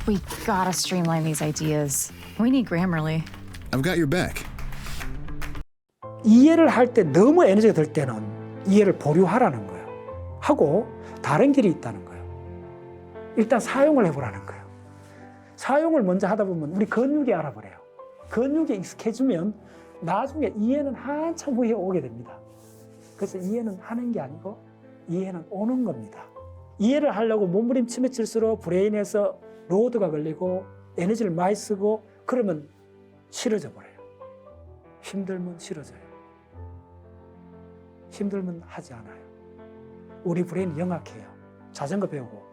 We gotta streamline these ideas. We need Grammarly. I've got your back. 이해를 할 때 너무 에너지가 들 때는 이해를 보류하라는 거예요. 하고 다른 길이 있다는 거예요. 일단 사용을 해보라는 거예요. 사용을 먼저 하다 보면 우리 근육이 알아버려요. 근육이 익숙해지면 나중에 이해는 한참 후에 오게 됩니다. 그래서 이해는 하는 게 아니고 이해는 오는 겁니다. 이해를 하려고 몸부림치며 칠수록 브레인에서 로드가 걸리고 에너지를 많이 쓰고 그러면 싫어져 버려요. 힘들면 싫어져요. 힘들면 하지 않아요. 우리 브레인이 영악해요. 자전거 배우고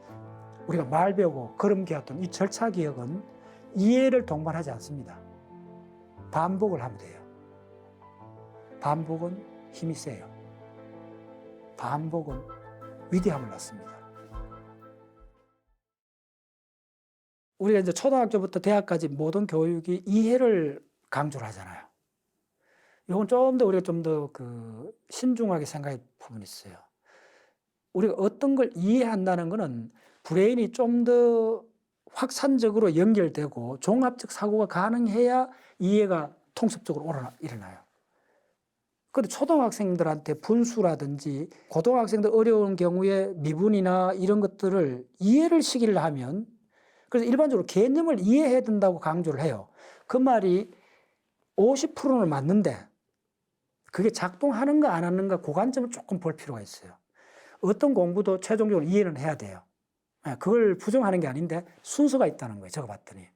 우리가 말 배우고 걸음 기억던 이 절차 기억은 이해를 동반하지 않습니다. 반복을 하면 돼요. 반복은 힘이 세요. 반복은 위대함을 낳습니다. 우리가 이제 초등학교부터 대학까지 모든 교육이 이해를 강조를 하잖아요. 이건 좀 더 우리가 좀 더 신중하게 생각할 부분이 있어요. 우리가 어떤 걸 이해한다는 것은 브레인이 좀 더 확산적으로 연결되고 종합적 사고가 가능해야 이해가 통습적으로 일어나요. 그런데 초등학생들한테 분수라든지 고등학생들 어려운 경우에 미분이나 이런 것들을 이해를 시키려 하면 그래서 일반적으로 개념을 이해해야 된다고 강조를 해요. 그 말이 50%는 맞는데 그게 작동하는가 안 하는가 그 관점을 조금 볼 필요가 있어요. 어떤 공부도 최종적으로 이해는 해야 돼요. 그걸 부정하는 게 아닌데 순서가 있다는 거예요. 제가 봤더니.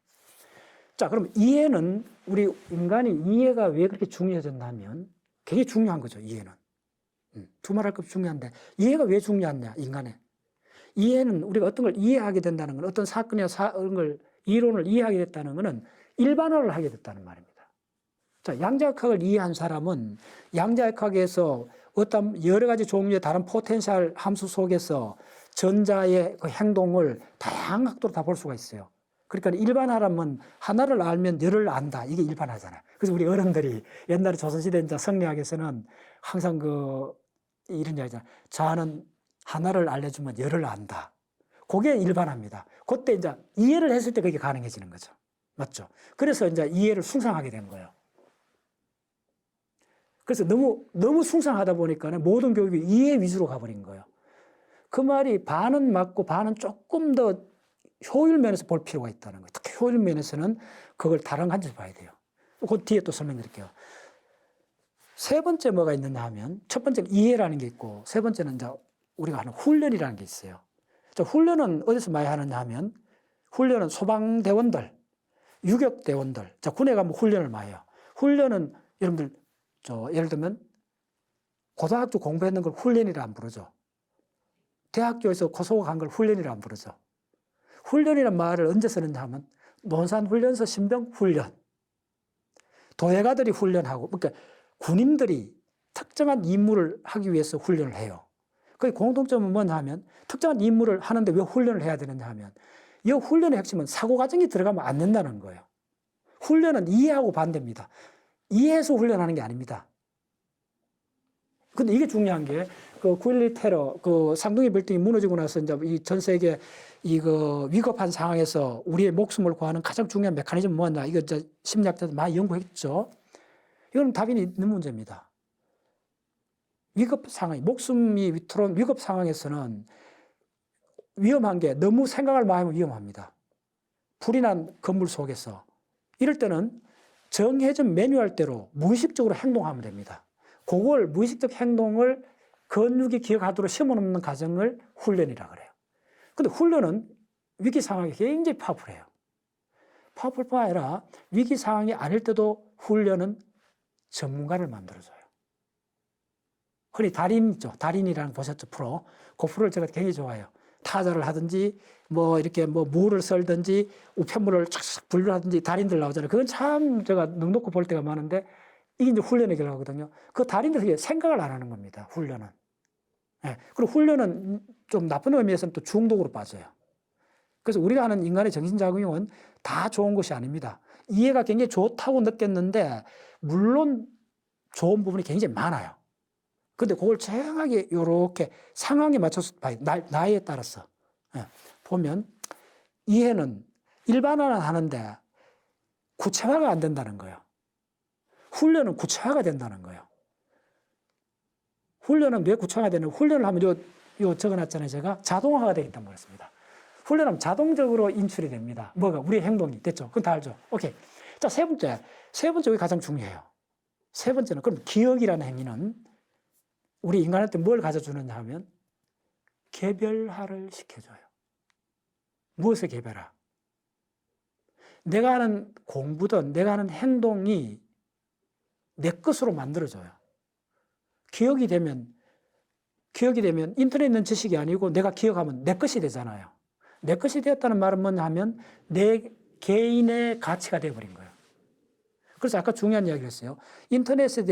자, 그럼 이해는 우리 인간이 이해가 왜 그렇게 중요해졌냐면 굉장히 중요한 거죠. 이해는. 두말할 것 없이 중요한데 이해가 왜 중요하냐 인간에. 이해는 우리가 어떤 걸 이해하게 된다는 건 어떤 사건이나 이런 걸 이론을 이해하게 됐다는 것은 일반화를 하게 됐다는 말입니다. 자, 양자역학을 이해한 사람은 양자역학에서 어떤 여러 가지 종류의 다른 포텐셜 함수 속에서 전자의 그 행동을 다양한 각도로 다 볼 수가 있어요. 그러니까 일반화라면 하나를 알면 열을 안다. 이게 일반화잖아요. 그래서 우리 어른들이 옛날에 조선시대 이제 성리학에서는 항상 이런 이야기잖아요. 자는 하나를 알려주면 열을 안다. 그게 일반화입니다. 그때 이제 이해를 했을 때 그게 가능해지는 거죠. 맞죠? 그래서 이제 이해를 숭상하게 된 거예요. 그래서 너무 숭상하다 보니까 모든 교육이 이해 위주로 가버린 거예요. 그 말이 반은 맞고 반은 조금 더 효율 면에서 볼 필요가 있다는 거예요. 특히 효율 면에서는 그걸 다른 관점에서 봐야 돼요. 그 뒤에 또 설명드릴게요. 세 번째 뭐가 있느냐 하면 첫 번째는 이해라는 게 있고 세 번째는 이제 우리가 하는 훈련이라는 게 있어요. 자, 훈련은 어디서 많이 하느냐 하면 훈련은 소방대원들, 유격대원들, 자, 군에 가면 훈련을 많이 해요. 훈련은 여러분들 예를 들면 고등학교 공부했는 걸 훈련이라 안 부르죠. 대학교에서 고소 간 걸 훈련이라 안 부르죠. 훈련이라는 말을 언제 쓰느냐 하면 논산훈련소 신병훈련, 도예가들이 훈련하고 그러니까 군인들이 특정한 임무를 하기 위해서 훈련을 해요. 그 공통점은 뭐냐 하면 특정한 임무를 하는데 왜 훈련을 해야 되느냐 하면 이 훈련의 핵심은 사고 과정이 들어가면 안 된다는 거예요. 훈련은 이해하고 반대입니다. 이해해서 훈련하는 게 아닙니다. 근데 이게 중요한 게, 9.11 테러, 쌍둥이 빌딩이 무너지고 나서 이제 이 전 세계 위급한 상황에서 우리의 목숨을 구하는 가장 중요한 메커니즘은 뭐냐. 이거 이제 심리학자들 많이 연구했죠. 이건 답이 있는 문제입니다. 위급 상황, 목숨이 위태로운 위급 상황에서는 위험한 게 너무 생각을 많이 하면 위험합니다. 불이 난 건물 속에서. 이럴 때는 정해진 매뉴얼대로 무의식적으로 행동하면 됩니다. 그걸 무의식적 행동을 근육이 기억하도록 심어놓는 과정을 훈련이라고 그래요. 근데 훈련은 위기 상황이 굉장히 파워풀해요. 파워풀뿐 아니라 위기 상황이 아닐 때도 훈련은 전문가를 만들어줘요. 흔히 달인 있죠. 달인이라는 거 보셨죠, 프로. 그 프로를 제가 굉장히 좋아해요. 타자를 하든지, 이렇게 무를 썰든지, 우편물을 착착 분류하든지, 달인들 나오잖아요. 그건 참 제가 넉넉히 볼 때가 많은데, 이게 이제 훈련의 결과거든요. 그 달인들이 생각을 안 하는 겁니다, 훈련은. 네. 그리고 훈련은 좀 나쁜 의미에서는 또 중독으로 빠져요. 그래서 우리가 하는 인간의 정신작용은 다 좋은 것이 아닙니다. 이해가 굉장히 좋다고 느꼈는데, 물론 좋은 부분이 굉장히 많아요. 근데 그걸 정확하게 이렇게 상황에 맞춰서 봐요. 나이에 따라서. 보면 이해는 일반화는 하는데 구체화가 안 된다는 거예요. 훈련은 구체화가 된다는 거예요. 훈련은 왜 구체화가 되냐면 훈련을 하면 요 적어놨잖아요. 제가 자동화가 되겠다고 말했습니다. 훈련하면 자동적으로 인출이 됩니다. 뭐가? 우리의 행동이. 됐죠? 그건 다 알죠? 오케이. 자, 세 번째. 세 번째 가 가장 중요해요. 세 번째는 그럼 기억이라는 행위는 우리 인간한테 뭘 가져주느냐 하면 개별화를 시켜줘요. 무엇을 개별화? 내가 하는 공부든 내가 하는 행동이 내 것으로 만들어줘요. 기억이 되면 인터넷에 있는 지식이 아니고 내가 기억하면 내 것이 되잖아요. 내 것이 되었다는 말은 뭐냐 하면 내 개인의 가치가 되어버린 거예요. 그래서 아까 중요한 이야기를 했어요. 인터넷에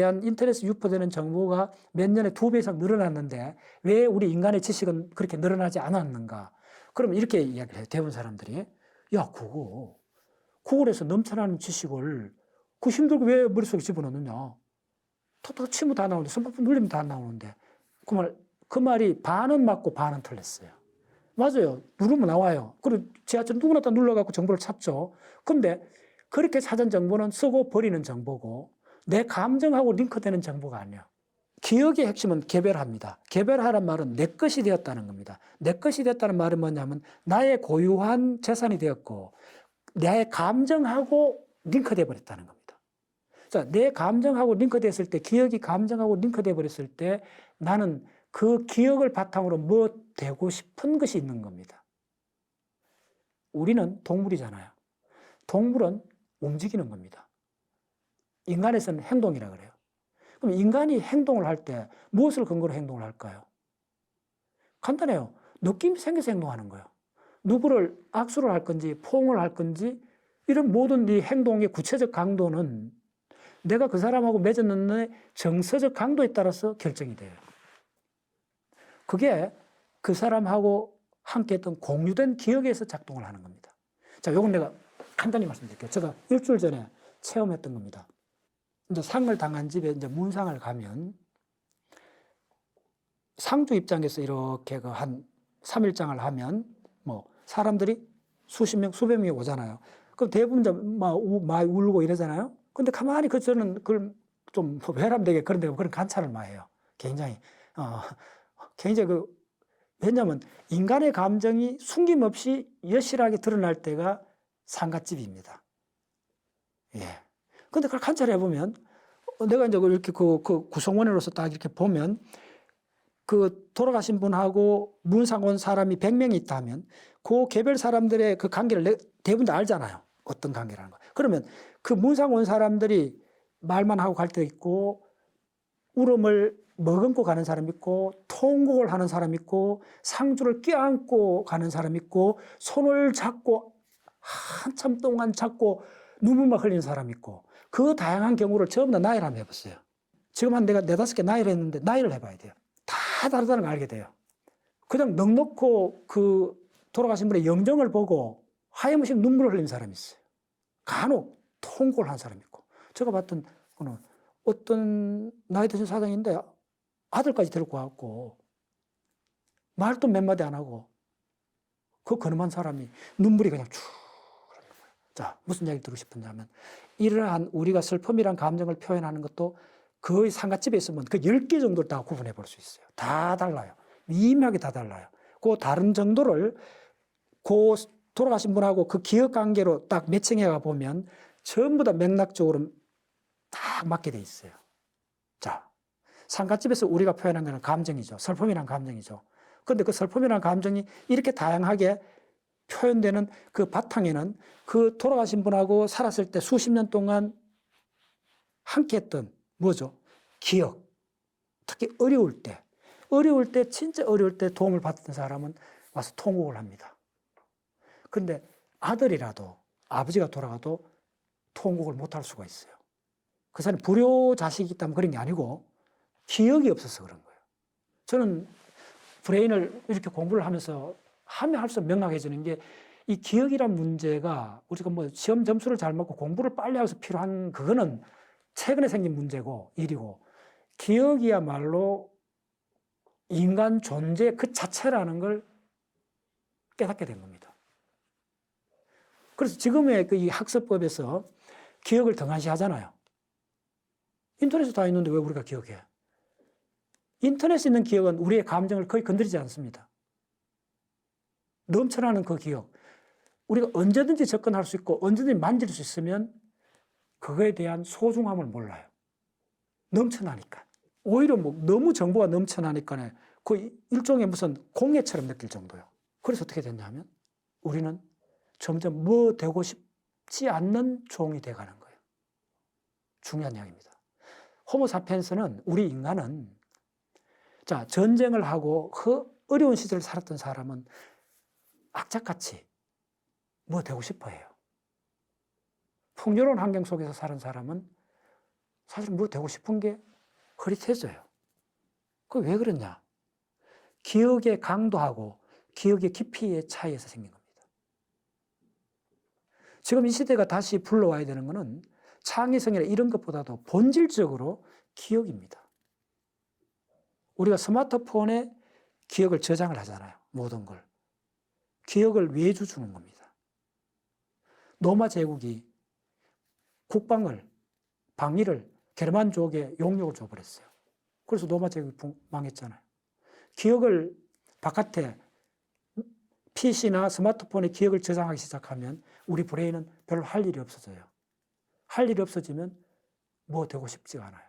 유포되는 정보가 몇 년에 2배 이상 늘어났는데 왜 우리 인간의 지식은 그렇게 늘어나지 않았는가? 그러면 이렇게 이야기를 해요. 대부분 사람들이. 야, 그거 구글에서 넘쳐나는 지식을 그 힘들고 왜 머릿속에 집어넣느냐? 톡톡 치면 다 나오는데, 스마트폰 눌리면 다 나오는데. 그 말이 반은 맞고 반은 틀렸어요. 맞아요. 누르면 나와요. 그리고 지하철 누구나 다 눌러갖고 정보를 찾죠. 근데 그렇게 찾은 정보는 쓰고 버리는 정보고 내 감정하고 링크되는 정보가 아니에요. 기억의 핵심은 개별화입니다. 개별화란 말은 내 것이 되었다는 겁니다. 내 것이 되었다는 말은 뭐냐면 나의 고유한 재산이 되었고 내 감정하고 링크돼 버렸다는 겁니다. 자, 내 감정하고 링크됐을 때, 기억이 감정하고 링크돼 버렸을 때 나는 그 기억을 바탕으로 뭐 되고 싶은 것이 있는 겁니다. 우리는 동물이잖아요. 동물은 움직이는 겁니다. 인간에서는 행동이라 그래요. 그럼 인간이 행동을 할 때 무엇을 근거로 행동을 할까요? 간단해요. 느낌이 생겨서 행동하는 거예요. 누구를 악수를 할 건지 포옹을 할 건지 이런 모든 이 행동의 구체적 강도는 내가 그 사람하고 맺었는 정서적 강도에 따라서 결정이 돼요. 그게 그 사람하고 함께 했던 공유된 기억에서 작동을 하는 겁니다. 자, 요건 내가 간단히 말씀드릴게요. 제가 일주일 전에 체험했던 겁니다. 이제 상을 당한 집에 이제 문상을 가면 상주 입장에서 이렇게 그 한 3일장을 하면 뭐 사람들이 수십 명, 수백 명이 오잖아요. 그럼 대부분 이제 막 울고 이러잖아요. 근데 가만히 저는 그걸 좀 회람되게 그런 데가 그런 관찰을 많이 해요. 굉장히, 왜냐면 인간의 감정이 숨김없이 여실하게 드러날 때가 상갓집입니다. 예. 근데 그걸 관찰해 보면 내가 이제 이렇게 그 구성원으로서 딱 이렇게 보면 그 돌아가신 분하고 문상 온 사람이 100명이 있다면 그 개별 사람들의 그 관계를 대부분 다 알잖아요. 어떤 관계라는 거. 그러면 그 문상 온 사람들이 말만 하고 갈 때 있고 울음을 머금고 가는 사람 있고 통곡을 하는 사람 있고 상주를 껴안고 가는 사람 있고 손을 잡고 한참 동안 잡고 눈물만 흘리는 사람 있고 그 다양한 경우를 전부 다 나열을 한번 해봤어요. 지금 한 내가 4-5개 나열을 했는데 나열을 해봐야 돼요. 다 다르다는 걸 알게 돼요. 그냥 넉넉고 그 돌아가신 분의 영정을 보고 하염없이 눈물을 흘리는 사람이 있어요. 간혹 통곡을 한 사람이 있고 제가 봤던 거는 어떤 나이 드신 사장인데 아들까지 데리고 와갖고 말도 몇 마디 안 하고 그 근엄한 사람이 눈물이 그냥 쭉 흐르는 거예요. 자, 무슨 이야기를 듣고 싶었냐면 이러한 우리가 슬픔이란 감정을 표현하는 것도 거의 상갓집에 있으면 그 10개 정도를 다 구분해 볼 수 있어요. 다 달라요. 미묘하게 다 달라요. 그 다른 정도를 그 돌아가신 분하고 그 기억 관계로 딱 매칭해 보면 전부 다 맥락적으로 딱 맞게 돼 있어요. 자, 상갓집에서 우리가 표현한 것은 감정이죠. 슬픔이란 감정이죠. 그런데 그 슬픔이란 감정이 이렇게 다양하게 표현되는 그 바탕에는 그 돌아가신 분하고 살았을 때 수십 년 동안 함께 했던 뭐죠? 기억. 특히 어려울 때, 진짜 어려울 때 도움을 받던 사람은 와서 통곡을 합니다. 그런데 아들이라도 아버지가 돌아가도 통곡을 못할 수가 있어요. 그 사람이 불효 자식이 있다면 그런 게 아니고 기억이 없어서 그런 거예요. 저는 브레인을 이렇게 공부를 하면서 하면 할수록 명확해지는 게 이 기억이란 문제가 우리가 뭐 시험 점수를 잘 먹고 공부를 빨리 해서 필요한 그거는 최근에 생긴 문제고 일이고 기억이야말로 인간 존재 그 자체라는 걸 깨닫게 된 겁니다. 그래서 지금의 그 이 학습법에서 기억을 등한시하잖아요. 인터넷에 다 있는데 왜 우리가 기억해? 인터넷에 있는 기억은 우리의 감정을 거의 건드리지 않습니다. 넘쳐나는 그 기억. 우리가 언제든지 접근할 수 있고 언제든지 만질 수 있으면 그거에 대한 소중함을 몰라요. 넘쳐나니까. 오히려 뭐 너무 정보가 넘쳐나니까 그 일종의 무슨 공해처럼 느낄 정도요. 그래서 어떻게 됐냐면 우리는 점점 뭐 되고 싶지 않는 종이 돼가는 거예요. 중요한 이야기입니다. 호모사피엔스는 우리 인간은 자 전쟁을 하고 그 어려운 시절을 살았던 사람은 악착같이 뭐 되고 싶어 해요. 풍요로운 환경 속에서 사는 사람은 사실 뭐 되고 싶은 게 흐릿해져요. 그게 왜 그러냐? 기억의 강도하고 기억의 깊이의 차이에서 생긴 겁니다. 지금 이 시대가 다시 불러와야 되는 것은 창의성이나 이런 것보다도 본질적으로 기억입니다. 우리가 스마트폰에 기억을 저장을 하잖아요. 모든 걸. 기억을 외주 주는 겁니다. 로마 제국이 국방을, 방위를 게르만족에 용역을 줘버렸어요. 그래서 로마 제국이 망했잖아요. 기억을 바깥에 PC나 스마트폰에 기억을 저장하기 시작하면 우리 브레인은 별로 할 일이 없어져요. 할 일이 없어지면 뭐 되고 싶지가 않아요.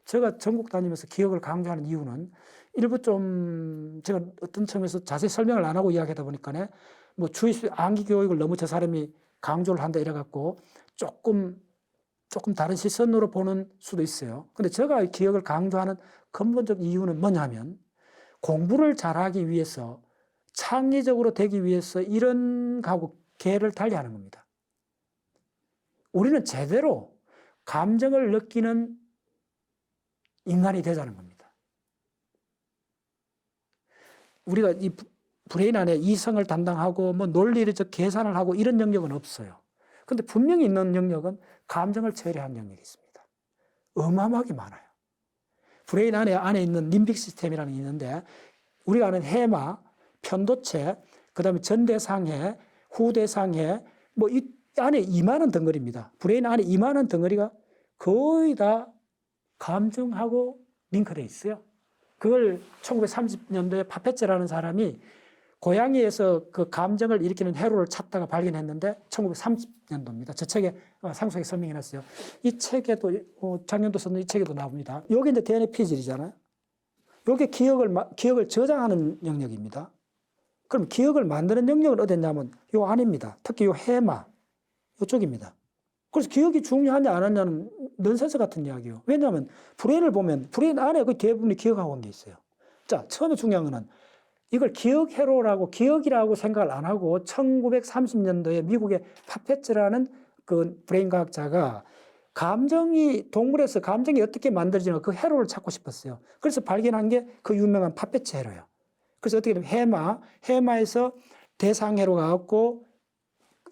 제가 전국 다니면서 기억을 강조하는 이유는 일부 좀 제가 어떤 측면에서 자세히 설명을 안 하고 이야기하다 보니까 뭐 주입식 암기 교육을 너무 저 사람이 강조를 한다 이래갖고 조금 다른 시선으로 보는 수도 있어요. 근데 제가 기억을 강조하는 근본적 이유는 뭐냐면 공부를 잘하기 위해서 창의적으로 되기 위해서 이런 거하고 개를 달리하는 겁니다. 우리는 제대로 감정을 느끼는 인간이 되자는 겁니다. 우리가 이 브레인 안에 이성을 담당하고 뭐 논리적 계산을 하고 이런 영역은 없어요. 근데 분명히 있는 영역은 감정을 처리하는 영역이 있습니다. 어마어마하게 많아요. 브레인 안에 있는 림빅 시스템이라는 게 있는데 우리가 아는 해마, 편도체, 그 다음에 전대상해, 후대상해, 뭐 이 안에 이만한 덩어리입니다. 브레인 안에 이만한 덩어리가 거의 다 감정하고 링크되어 있어요. 그걸 1930년도에 파페체라는 사람이 고양이에서 그 감정을 일으키는 회로를 찾다가 발견했는데 1930년도입니다. 저 책에 상세하게 설명해놨어요. 이 책에도 작년도 썼는 이 책에도 나옵니다. 여기 이제 DNA 피질이잖아요. 이게 기억을 저장하는 영역입니다. 그럼 기억을 만드는 영역은 어딨냐면 요 안입니다. 특히 요 해마 이쪽입니다. 그래서 기억이 중요하냐 안 하냐는 넌센스 같은 이야기예요. 왜냐하면 브레인을 보면 브레인 안에 그 대부분이 기억하고 있는 게 있어요. 자, 처음에 중요한 거는 이걸 기억회로라고 기억이라고 생각을 안 하고 1930년도에 미국의 파페츠라는 그 브레인 과학자가 동물에서 감정이 어떻게 만들어지나 그 회로를 찾고 싶었어요. 그래서 발견한 게 그 유명한 파페츠 회로예요. 그래서 어떻게 되면 해마에서 대상회로 가고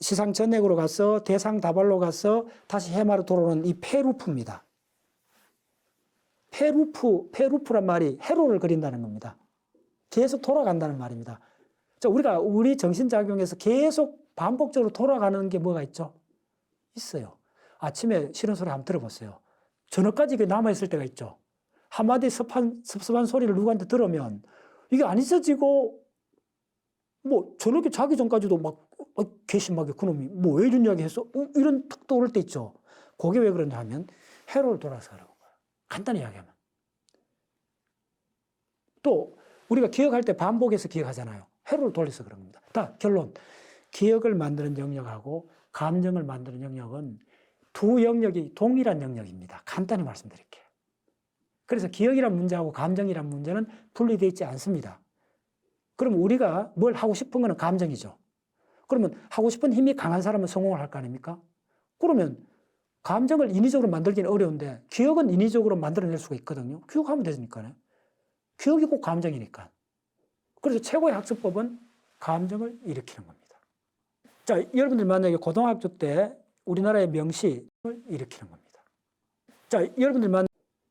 시상 전액으로 가서 대상 다발로 가서 다시 해마로 돌아오는 이 페루프입니다. 페루프란 말이 회로를 그린다는 겁니다. 계속 돌아간다는 말입니다. 자, 우리 정신작용에서 계속 반복적으로 돌아가는 게 뭐가 있죠? 있어요. 아침에 싫은 소리 한번 들어보세요. 저녁까지 남아있을 때가 있죠. 한마디 섭섭한 소리를 누구한테 들으면 이게 안 잊어지고 뭐 저녁에 자기 전까지도 막 괘씸하게 그놈이 뭐 왜 이런 이야기 했어? 이런 탁 떠오를 때 있죠. 그게 왜 그러냐 하면 회로를 돌아서 그런 거예요. 간단히 이야기하면. 또 우리가 기억할 때 반복해서 기억하잖아요. 회로를 돌려서 그런 겁니다. 다 결론. 기억을 만드는 영역하고 감정을 만드는 영역은 두 영역이 동일한 영역입니다. 간단히 말씀드릴게요. 그래서 기억이란 문제하고 감정이란 문제는 분리되어 있지 않습니다. 그럼 우리가 뭘 하고 싶은 거는 감정이죠. 그러면 하고 싶은 힘이 강한 사람은 성공을 할 거 아닙니까? 그러면 감정을 인위적으로 만들기는 어려운데 기억은 인위적으로 만들어낼 수가 있거든요. 기억하면 되니까요. 기억이 꼭 감정이니까. 그래서 최고의 학습법은 감정을 일으키는 겁니다. 자, 여러분들 만약에 고등학교 때 우리나라의 명시를 일으키는 겁니다. 자,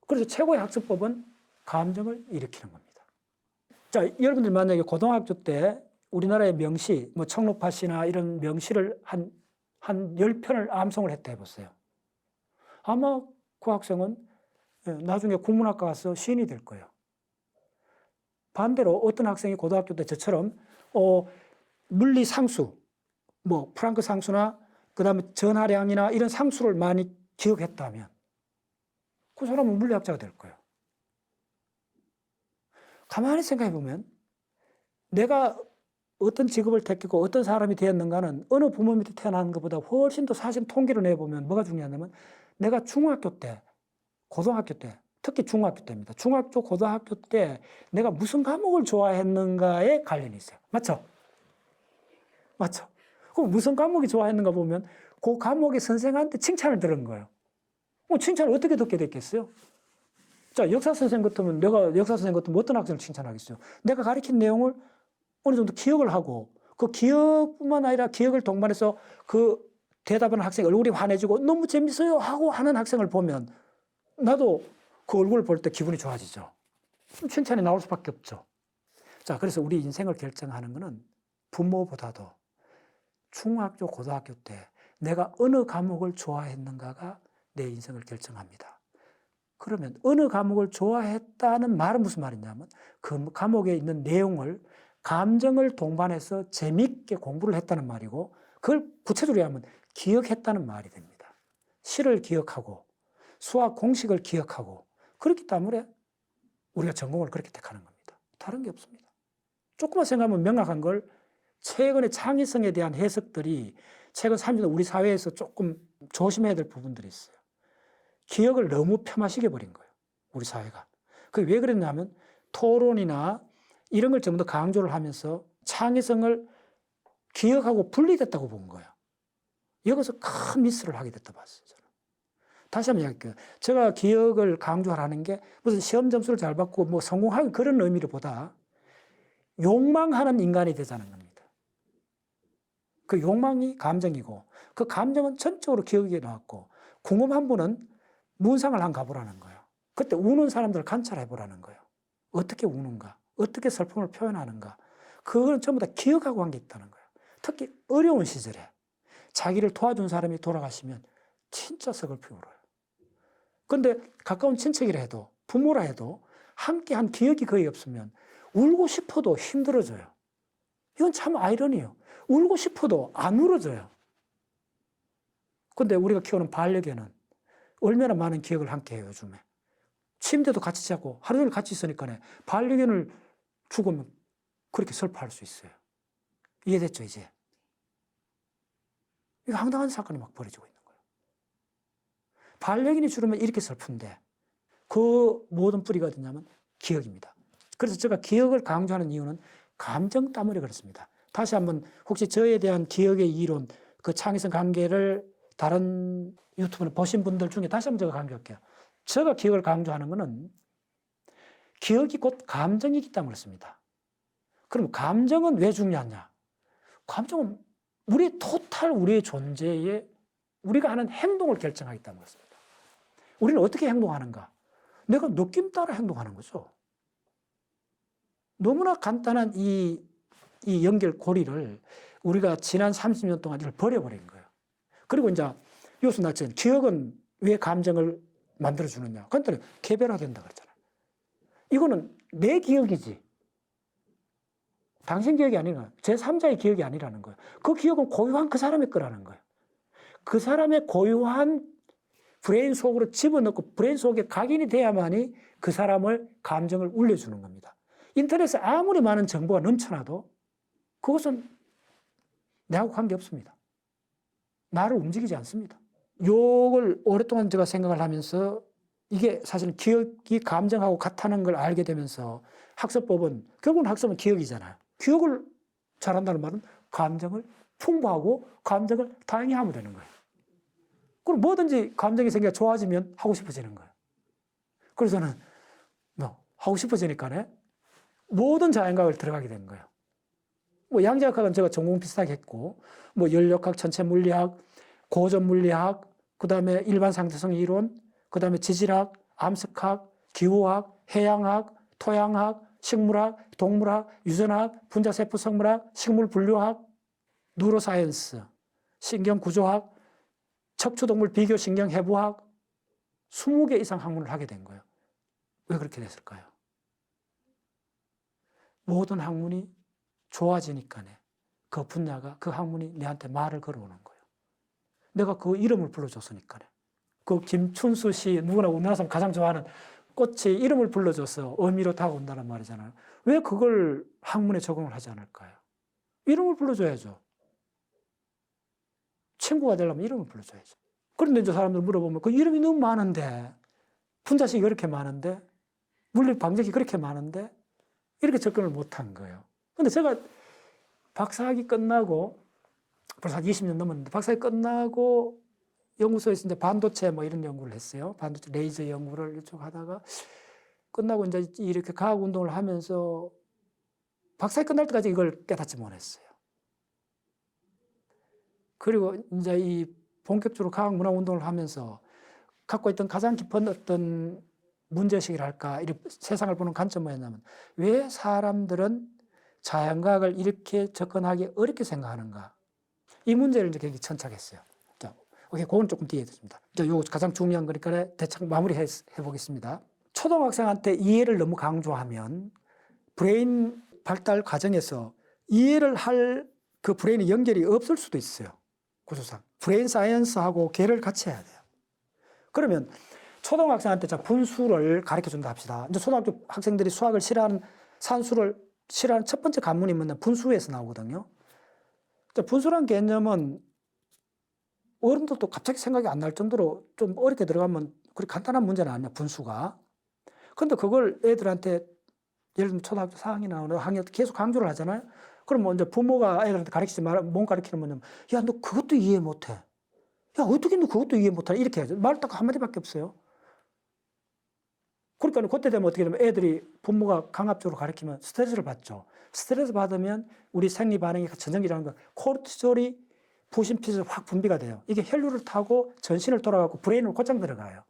그래서 최고의 학습법은 감정을 일으키는 겁니다. 자, 여러분들 만약에 고등학교 때 우리나라의 명시, 뭐 청록파시나 이런 명시를 한 10편을 암송을 했다 해보세요. 아마 그 학생은 나중에 국문학과 가서 시인이 될 거예요. 반대로 어떤 학생이 고등학교 때 저처럼 물리 상수, 뭐 프랑크 상수나 그다음에 전하량이나 이런 상수를 많이 기억했다면 그 사람은 물리학자가 될 거예요. 가만히 생각해 보면 내가 어떤 직업을 택했고 어떤 사람이 되었는가는 어느 부모 밑에 태어난 것보다 훨씬 더 사실 통계를 내보면 뭐가 중요하냐면 내가 중학교 때, 고등학교 때, 특히 중학교 때입니다. 중학교, 고등학교 때 내가 무슨 과목을 좋아했는가에 관련이 있어요. 맞죠? 맞죠? 그럼 무슨 과목이 좋아했는가 보면 그 과목의 선생한테 칭찬을 들은 거예요. 칭찬을 어떻게 듣게 됐겠어요? 자, 역사 선생 같으면 내가 역사 선생 같으면 어떤 학생을 칭찬하겠어요? 내가 가르친 내용을 어느 정도 기억을 하고 그 기억뿐만 아니라 기억을 동반해서 그 대답하는 학생 얼굴이 환해지고 너무 재밌어요 하고 하는 학생을 보면 나도 그 얼굴을 볼 때 기분이 좋아지죠. 칭찬이 나올 수밖에 없죠. 자, 그래서 우리 인생을 결정하는 것은 부모보다도 중학교, 고등학교 때 내가 어느 과목을 좋아했는가가 내 인생을 결정합니다. 그러면 어느 과목을 좋아했다는 말은 무슨 말이냐면 그 과목에 있는 내용을 감정을 동반해서 재미있게 공부를 했다는 말이고 그걸 구체적으로 하면 기억했다는 말이 됩니다. 시를 기억하고 수학 공식을 기억하고 그렇기 때문에 우리가 전공을 그렇게 택하는 겁니다. 다른 게 없습니다. 조금만 생각하면 명확한 걸 최근의 창의성에 대한 해석들이 최근 30년 우리 사회에서 조금 조심해야 될 부분들이 있어요. 기억을 너무 폄하시켜 버린 거예요. 우리 사회가. 그게 왜 그랬냐면 토론이나 이런 걸 전부 다 강조를 하면서 창의성을 기억하고 분리됐다고 본 거예요. 여기서 큰 미스를 하게 됐다 봤어요. 저는. 다시 한번 이야기할게요. 제가 기억을 강조하라는 게 무슨 시험 점수를 잘 받고 뭐 성공하는 그런 의미를 보다 욕망하는 인간이 되자는 겁니다. 그 욕망이 감정이고 그 감정은 전적으로 기억에 나왔고 궁금한 분은 문상을 한 가보라는 거예요. 그때 우는 사람들을 관찰해 보라는 거예요. 어떻게 우는가? 어떻게 슬픔을 표현하는가? 그걸 전부 다 기억하고 한 게 있다는 거예요. 특히 어려운 시절에 자기를 도와준 사람이 돌아가시면 진짜 서글프게 울어요. 그런데 가까운 친척이라 해도 부모라 해도 함께 한 기억이 거의 없으면 울고 싶어도 힘들어져요. 이건 참 아이러니예요. 울고 싶어도 안 울어져요. 그런데 우리가 키우는 반려견은 얼마나 많은 기억을 함께 해요, 요즘에. 침대도 같이 자고 하루 종일 같이 있으니까 반려견을 죽으면 그렇게 슬퍼할 수 있어요. 이해됐죠, 이제? 이거 황당한 사건이 막 벌어지고 있는 거예요. 반려견이 죽으면 이렇게 슬픈데 그 모든 뿌리가 어디냐면 기억입니다. 그래서 제가 기억을 강조하는 이유는 감정 때문에 그렇습니다. 다시 한번 혹시 저에 대한 기억의 이론, 그 창의성 관계를 다른 유튜브를 보신 분들 중에 다시 한번 제가 강조할게요. 제가 기억을 강조하는 것은 기억이 곧 감정이기 때문에 그렇습니다. 그럼 감정은 왜 중요하냐? 감정은 우리의 존재에 우리가 하는 행동을 결정하기 때문에 그렇습니다. 우리는 어떻게 행동하는가? 내가 느낌 따라 행동하는 거죠. 너무나 간단한 이 연결고리를 우리가 지난 30년 동안 이걸 버려버린 거예요. 그리고 이제 요수 나처럼 기억은 왜 감정을 만들어주느냐? 그런데 개별화된다 그랬잖아요. 이거는 내 기억이지. 당신 기억이 아니라 제3자의 기억이 아니라는 거예요. 그 기억은 고유한 그 사람의 거라는 거예요. 그 사람의 고유한 브레인 속으로 집어넣고 브레인 속에 각인이 돼야만이 그 사람을 감정을 울려주는 겁니다. 인터넷에 아무리 많은 정보가 넘쳐나도 그것은 내하고 관계없습니다. 나를 움직이지 않습니다. 요걸 오랫동안 제가 생각을 하면서 이게 사실은 기억이 감정하고 같다는 걸 알게 되면서 학습법은 결국은 학습은 기억이잖아요. 기억을 잘한다는 말은 감정을 풍부하고 감정을 다양히 하면 되는 거예요. 그럼 뭐든지 감정이 생겨 좋아지면 하고 싶어지는 거예요. 그래서 저는 하고 싶어지니까 모든 자연과학을 들어가게 된 거예요. 뭐 양자역학은 제가 전공 비슷하게 했고 뭐 연력학, 전체 물리학, 고전 물리학, 그다음에 일반 상대성 이론, 그다음에 지질학, 암석학, 기후학, 해양학, 토양학, 식물학, 동물학, 유전학, 분자세포 생물학, 식물 분류학, 뉴로사이언스, 신경구조학, 척추동물 비교신경 해부학 20개 이상 학문을 하게 된 거예요. 왜 그렇게 됐을까요? 모든 학문이 좋아지니까 그 분야가, 그 학문이 내한테 말을 걸어오는 거예요. 내가 그 이름을 불러줬으니까요. 그 김춘수 씨, 누구나 우리나라 사람 가장 좋아하는 꽃이 이름을 불러줘서 의미로 다가온다는 말이잖아요. 왜 그걸 학문에 적용을 하지 않을까요? 이름을 불러줘야죠. 친구가 되려면 이름을 불러줘야죠. 그런데 이제 사람들 물어보면 그 이름이 너무 많은데, 분자식이 그렇게 많은데, 물리 방정식이 그렇게 많은데, 이렇게 접근을 못한 거예요. 근데 제가 박사학위 끝나고, 벌써 한 20년 넘었는데, 박사학위 끝나고 연구소에서 이제 반도체 뭐 이런 연구를 했어요. 반도체 레이저 연구를 이쪽 하다가, 끝나고 이제 이렇게 과학 운동을 하면서, 박사학위 끝날 때까지 이걸 깨닫지 못했어요. 그리고 이제 이 본격적으로 과학 문화 운동을 하면서 갖고 있던 가장 깊은 어떤 문제의식이랄까, 세상을 보는 관점은 뭐였냐면, 왜 사람들은 자연과학을 이렇게 접근하기 어렵게 생각하는가? 이 문제를 이제 굉장히 천착했어요. 자, 오케이, 그건 조금 뒤에 있습니다. 이제 요 가장 중요한 거니까 대충 마무리해 보겠습니다. 초등학생한테 이해를 너무 강조하면 브레인 발달 과정에서 이해를 할 그 브레인의 연결이 없을 수도 있어요. 구조상. 브레인 사이언스하고 계를 같이 해야 돼요. 그러면 초등학생한테 자 분수를 가르쳐 준다 합시다. 이제 초등학교 학생들이 수학을 싫어하는, 산수를 싫어하는 첫 번째 관문이 뭐냐, 분수에서 나오거든요. 분수란 개념은 어른들도 갑자기 생각이 안 날 정도로 좀 어렵게 들어가면 그렇게 간단한 문제는 아니야, 분수가. 근데 그걸 애들한테 예를 들면 초등학교 4학년 나오는 학년 계속 강조를 하잖아요. 그럼 뭐 이제 부모가 애들한테 가르치지 마라, 못 가르치는 뭐냐면, 야, 너 그것도 이해 못 해. 야, 어떻게 너 그것도 이해 못 하냐? 이렇게 하죠. 말 딱 한마디밖에 없어요. 그러니까 그때 되면 어떻게 되면 애들이 부모가 강압적으로 가르치면 스트레스를 받죠. 스트레스 받으면 우리 생리 반응이 전형이라는 거, 코르티졸이 부신피질 확 분비가 돼요. 이게 혈류를 타고 전신을 돌아가고 브레인으로 곧장 들어가요.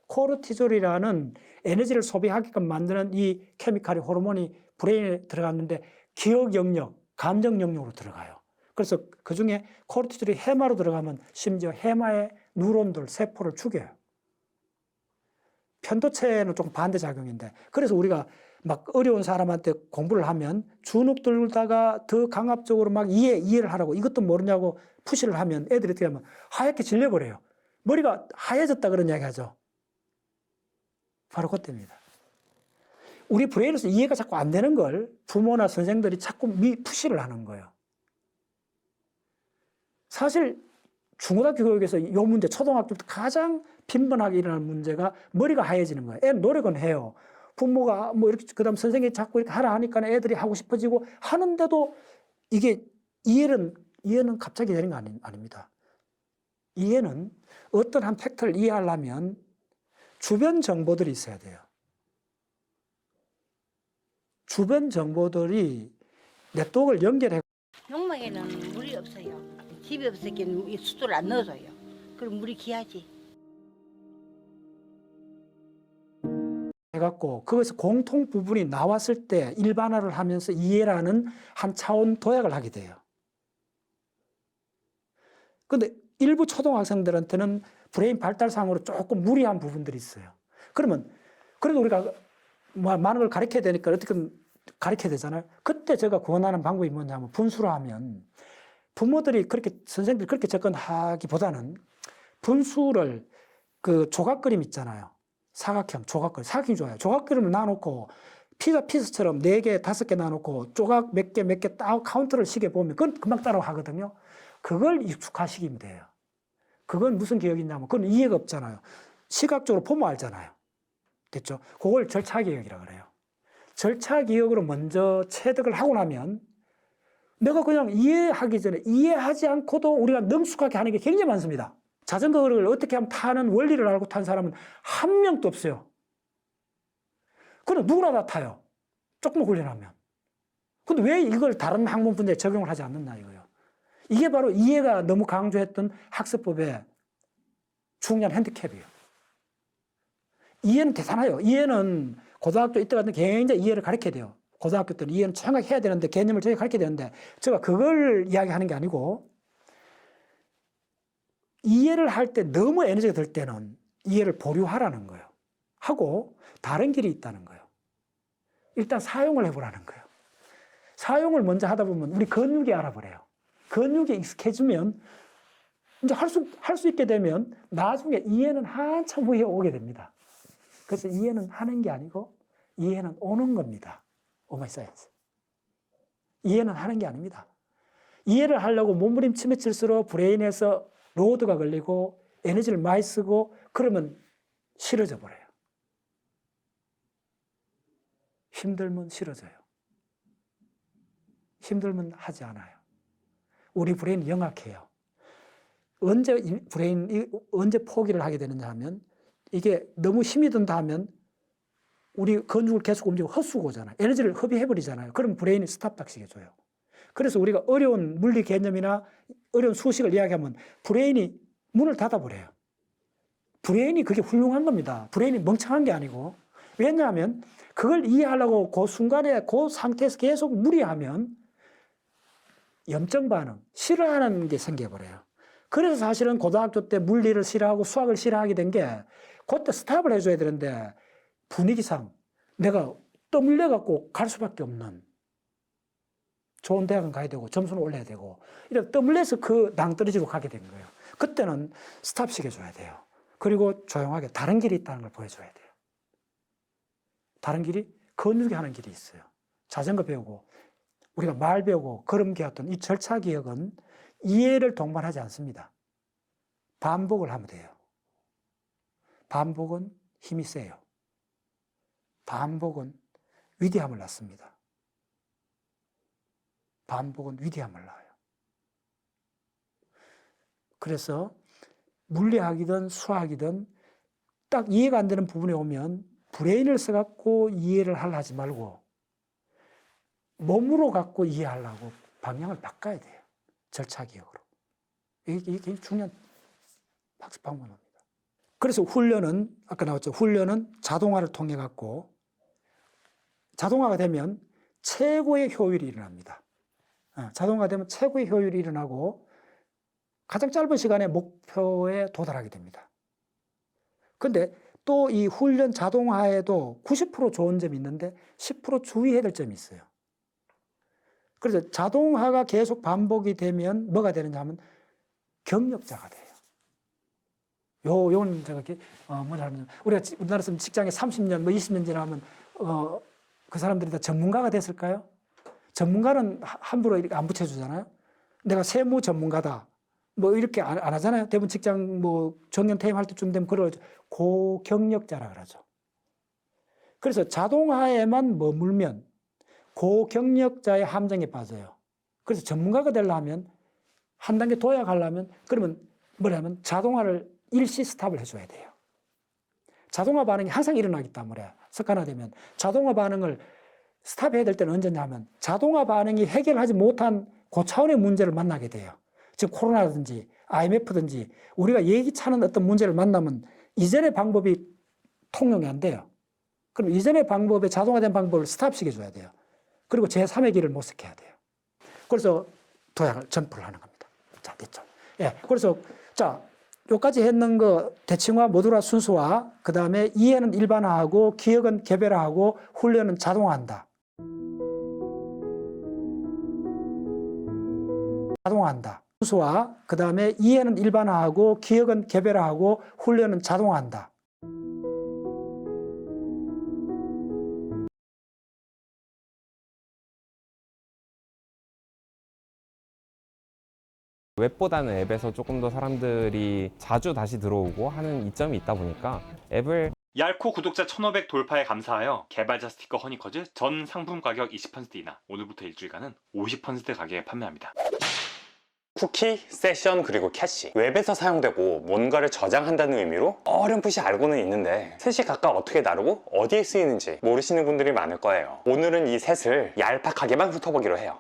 코르티졸이라는 에너지를 소비하게끔 만드는 이 케미칼이, 호르몬이 브레인에 들어갔는데 기억 영역, 감정 영역으로 들어가요. 그래서 그 중에 코르티졸이 해마로 들어가면 심지어 해마의 뉴런들, 세포를 죽여요. 편도체는 조금 반대작용인데, 그래서 우리가 막 어려운 사람한테 공부를 하면 주눅 들다가 더 강압적으로 막 이해를 하라고, 이것도 모르냐고 푸시를 하면 애들이 어떻게 하면 하얗게 질려버려요. 머리가 하얘졌다 그런 이야기 하죠. 바로 그때입니다. 우리 브레인에서 이해가 자꾸 안 되는 걸 부모나 선생들이 자꾸 푸시를 하는 거예요. 사실 중고등학교 교육에서 이 문제, 초등학교 때 가장 빈번하게 일어나는 문제가 머리가 하얘지는 거예요. 애는 노력은 해요. 부모가 뭐 이렇게, 그 다음 선생님이 자꾸 이렇게 하라 하니까 애들이 하고 싶어지고 하는데도 이게 이해는 갑자기 되는 거 아닙니다. 이해는 어떤 한 팩트를 이해하려면 주변 정보들이 있어야 돼요. 주변 정보들이 네트워크를 연결해. 농막에는 물이 없어요. 집이 없었기는 수도를 안 넣어줘요. 그럼 물이 귀하지. 해갖고 거기서 공통 부분이 나왔을 때 일반화를 하면서 이해라는 한 차원 도약을 하게 돼요. 근데 일부 초등학생들한테는 브레인 발달상으로 조금 무리한 부분들이 있어요. 그러면 그래도 우리가 많은 걸 가르쳐야 되니까 어떻게 가르쳐야 되잖아요. 그때 제가 권하는 방법이 뭐냐면, 분수로 하면 부모들이 그렇게, 선생님들이 그렇게 접근하기보다는 분수를 그 조각 그림 있잖아요. 사각형 조각 그림, 사각형이 좋아요. 조각 그림을 놔놓고 피자처럼 4개, 5개 놔놓고 조각 몇 개 딱 카운트를 시계 보면 그건 금방 따라 하거든요. 그걸 익숙하시키면 돼요. 그건 무슨 기억이냐면, 그건 이해가 없잖아요. 시각적으로 보면 알잖아요. 됐죠? 그걸 절차 기억이라고 그래요. 절차 기억으로 먼저 체득을 하고 나면 내가 그냥 이해하기 전에, 이해하지 않고도 우리가 능숙하게 하는 게 굉장히 많습니다. 자전거를 어떻게 하면 타는 원리를 알고 탄 사람은 한 명도 없어요. 그럼 누구나 다 타요. 조금만 훈련하면. 근데 왜 이걸 다른 학문 분야에 적용을 하지 않느냐 이거예요. 이게 바로 이해가 너무 강조했던 학습법의 중요한 핸디캡이에요. 이해는 대단해요. 이해는 고등학교 이때 같은 굉장히 이해를 가르쳐야 돼요. 고등학교 때는 이해는 정확하게 해야 되는데 개념을 저희 가르쳐야 되는데 제가 그걸 이야기하는 게 아니고 이해를 할 때 너무 에너지가 들 때는 이해를 보류하라는 거예요. 하고 다른 길이 있다는 거예요. 일단 사용을 해보라는 거예요. 사용을 먼저 하다 보면 우리 근육이 알아버려요. 근육이 익숙해지면 이제 할 수 있게 되면 나중에 이해는 한참 후에 오게 됩니다. 그래서 이해는 하는 게 아니고 이해는 오는 겁니다. 오마이 사이언스. 이해는 하는 게 아닙니다. 이해를 하려고 몸부림치면칠수록 브레인에서 로드가 걸리고 에너지를 많이 쓰고 그러면 싫어져 버려요. 힘들면 싫어져요. 힘들면 하지 않아요. 우리 브레인이 영악해요. 언제 포기를 하게 되느냐 하면 이게 너무 힘이 든다 하면 우리 근육을 계속 움직이고 헛수고 오잖아요. 에너지를 허비해버리잖아요. 그럼 브레인이 스탑 시켜줘요. 그래서 우리가 어려운 물리 개념이나 어려운 수식을 이야기하면 브레인이 문을 닫아버려요. 브레인이 그게 훌륭한 겁니다. 브레인이 멍청한 게 아니고. 왜냐하면 그걸 이해하려고 그 순간에 그 상태에서 계속 무리하면 염증 반응, 싫어하는 게 생겨버려요. 그래서 사실은 고등학교 때 물리를 싫어하고 수학을 싫어하게 된 게 그때 스탑을 해줘야 되는데 분위기상 내가 떠밀려갖고 갈 수밖에 없는 좋은 대학은 가야 되고 점수는 올려야 되고 이렇게 떠밀려서 그 낭떠러지로 가게 된 거예요. 그때는 스탑 시켜줘야 돼요. 그리고 조용하게 다른 길이 있다는 걸 보여줘야 돼요. 다른 길이 근육이 하는 길이 있어요. 자전거 배우고 우리가 말 배우고 걸음 기었던 이 절차 기억은 이해를 동반하지 않습니다. 반복을 하면 돼요. 반복은 힘이 세요. 반복은 위대함을 낳습니다. 반복은 위대함을 낳아요. 그래서 물리학이든 수학이든 딱 이해가 안 되는 부분에 오면 브레인을 써갖고 이해를 하려 하지 말고 몸으로 갖고 이해하려고 방향을 바꿔야 돼요. 절차기억으로. 이게 중요한 학습 방법입니다. 그래서 훈련은 아까 나왔죠. 훈련은 자동화를 통해 갖고 자동화가 되면 최고의 효율이 일어납니다. 자동화가 되면 최고의 효율이 일어나고 가장 짧은 시간에 목표에 도달하게 됩니다. 그런데 또 이 훈련 자동화에도 90% 좋은 점이 있는데 10% 주의해야 될 점이 있어요. 그래서 자동화가 계속 반복이 되면 뭐가 되느냐 하면 경력자가 돼요. 요건 제가 이렇게 뭐냐 하면 우리가 우리나라에서 직장에 30년 뭐 20년 지나면 그 사람들이 다 전문가가 됐을까요? 전문가는 함부로 이렇게 안 붙여주잖아요. 내가 세무 전문가다. 뭐 이렇게 안 하잖아요. 대부분 직장 뭐 정년 퇴임할 때쯤 되면 그걸 고경력자라 그러죠. 그래서 자동화에만 머물면 고경력자의 함정에 빠져요. 그래서 전문가가 되려면 한 단계 도약하려면 그러면 뭐냐면 자동화를 일시 스탑을 해줘야 돼요. 자동화 반응이 항상 일어나기 때문에 습관화되면 자동화 반응을 스탑해야 될 때는 언제냐면 자동화 반응이 해결하지 못한 고차원의 문제를 만나게 돼요. 지금 코로나든지 IMF든지 우리가 예기치 않은 어떤 문제를 만나면 이전의 방법이 통용이 안 돼요. 그럼 이전의 방법에 자동화된 방법을 스탑시켜줘야 돼요. 그리고 제3의 길을 모색해야 돼요. 그래서 도약을 전프를 하는 겁니다. 자, 됐죠. 예, 그래서 자, 요까지 했는 거 대칭화, 모듈화, 순수화, 그 다음에 이해는 일반화하고 기억은 개별화하고 훈련은 자동화한다. 자동화한다. 순수화, 그 다음에 이해는 일반화하고 기억은 개별화하고 훈련은 자동화한다. 웹보다는 앱에서 조금 더 사람들이 자주 다시 들어오고 하는 이점이 있다 보니까 앱을 얄코 구독자 1500 돌파에 감사하여 개발자 스티커 허니커즈 전 상품 가격 20% 인하, 오늘부터 일주일간은 50% 가격에 판매합니다. 쿠키, 세션, 그리고 캐시. 웹에서 사용되고 뭔가를 저장한다는 의미로 어렴풋이 알고는 있는데 셋이 각각 어떻게 다르고 어디에 쓰이는지 모르시는 분들이 많을 거예요. 오늘은 이 셋을 얄팍하게만 훑어보기로 해요.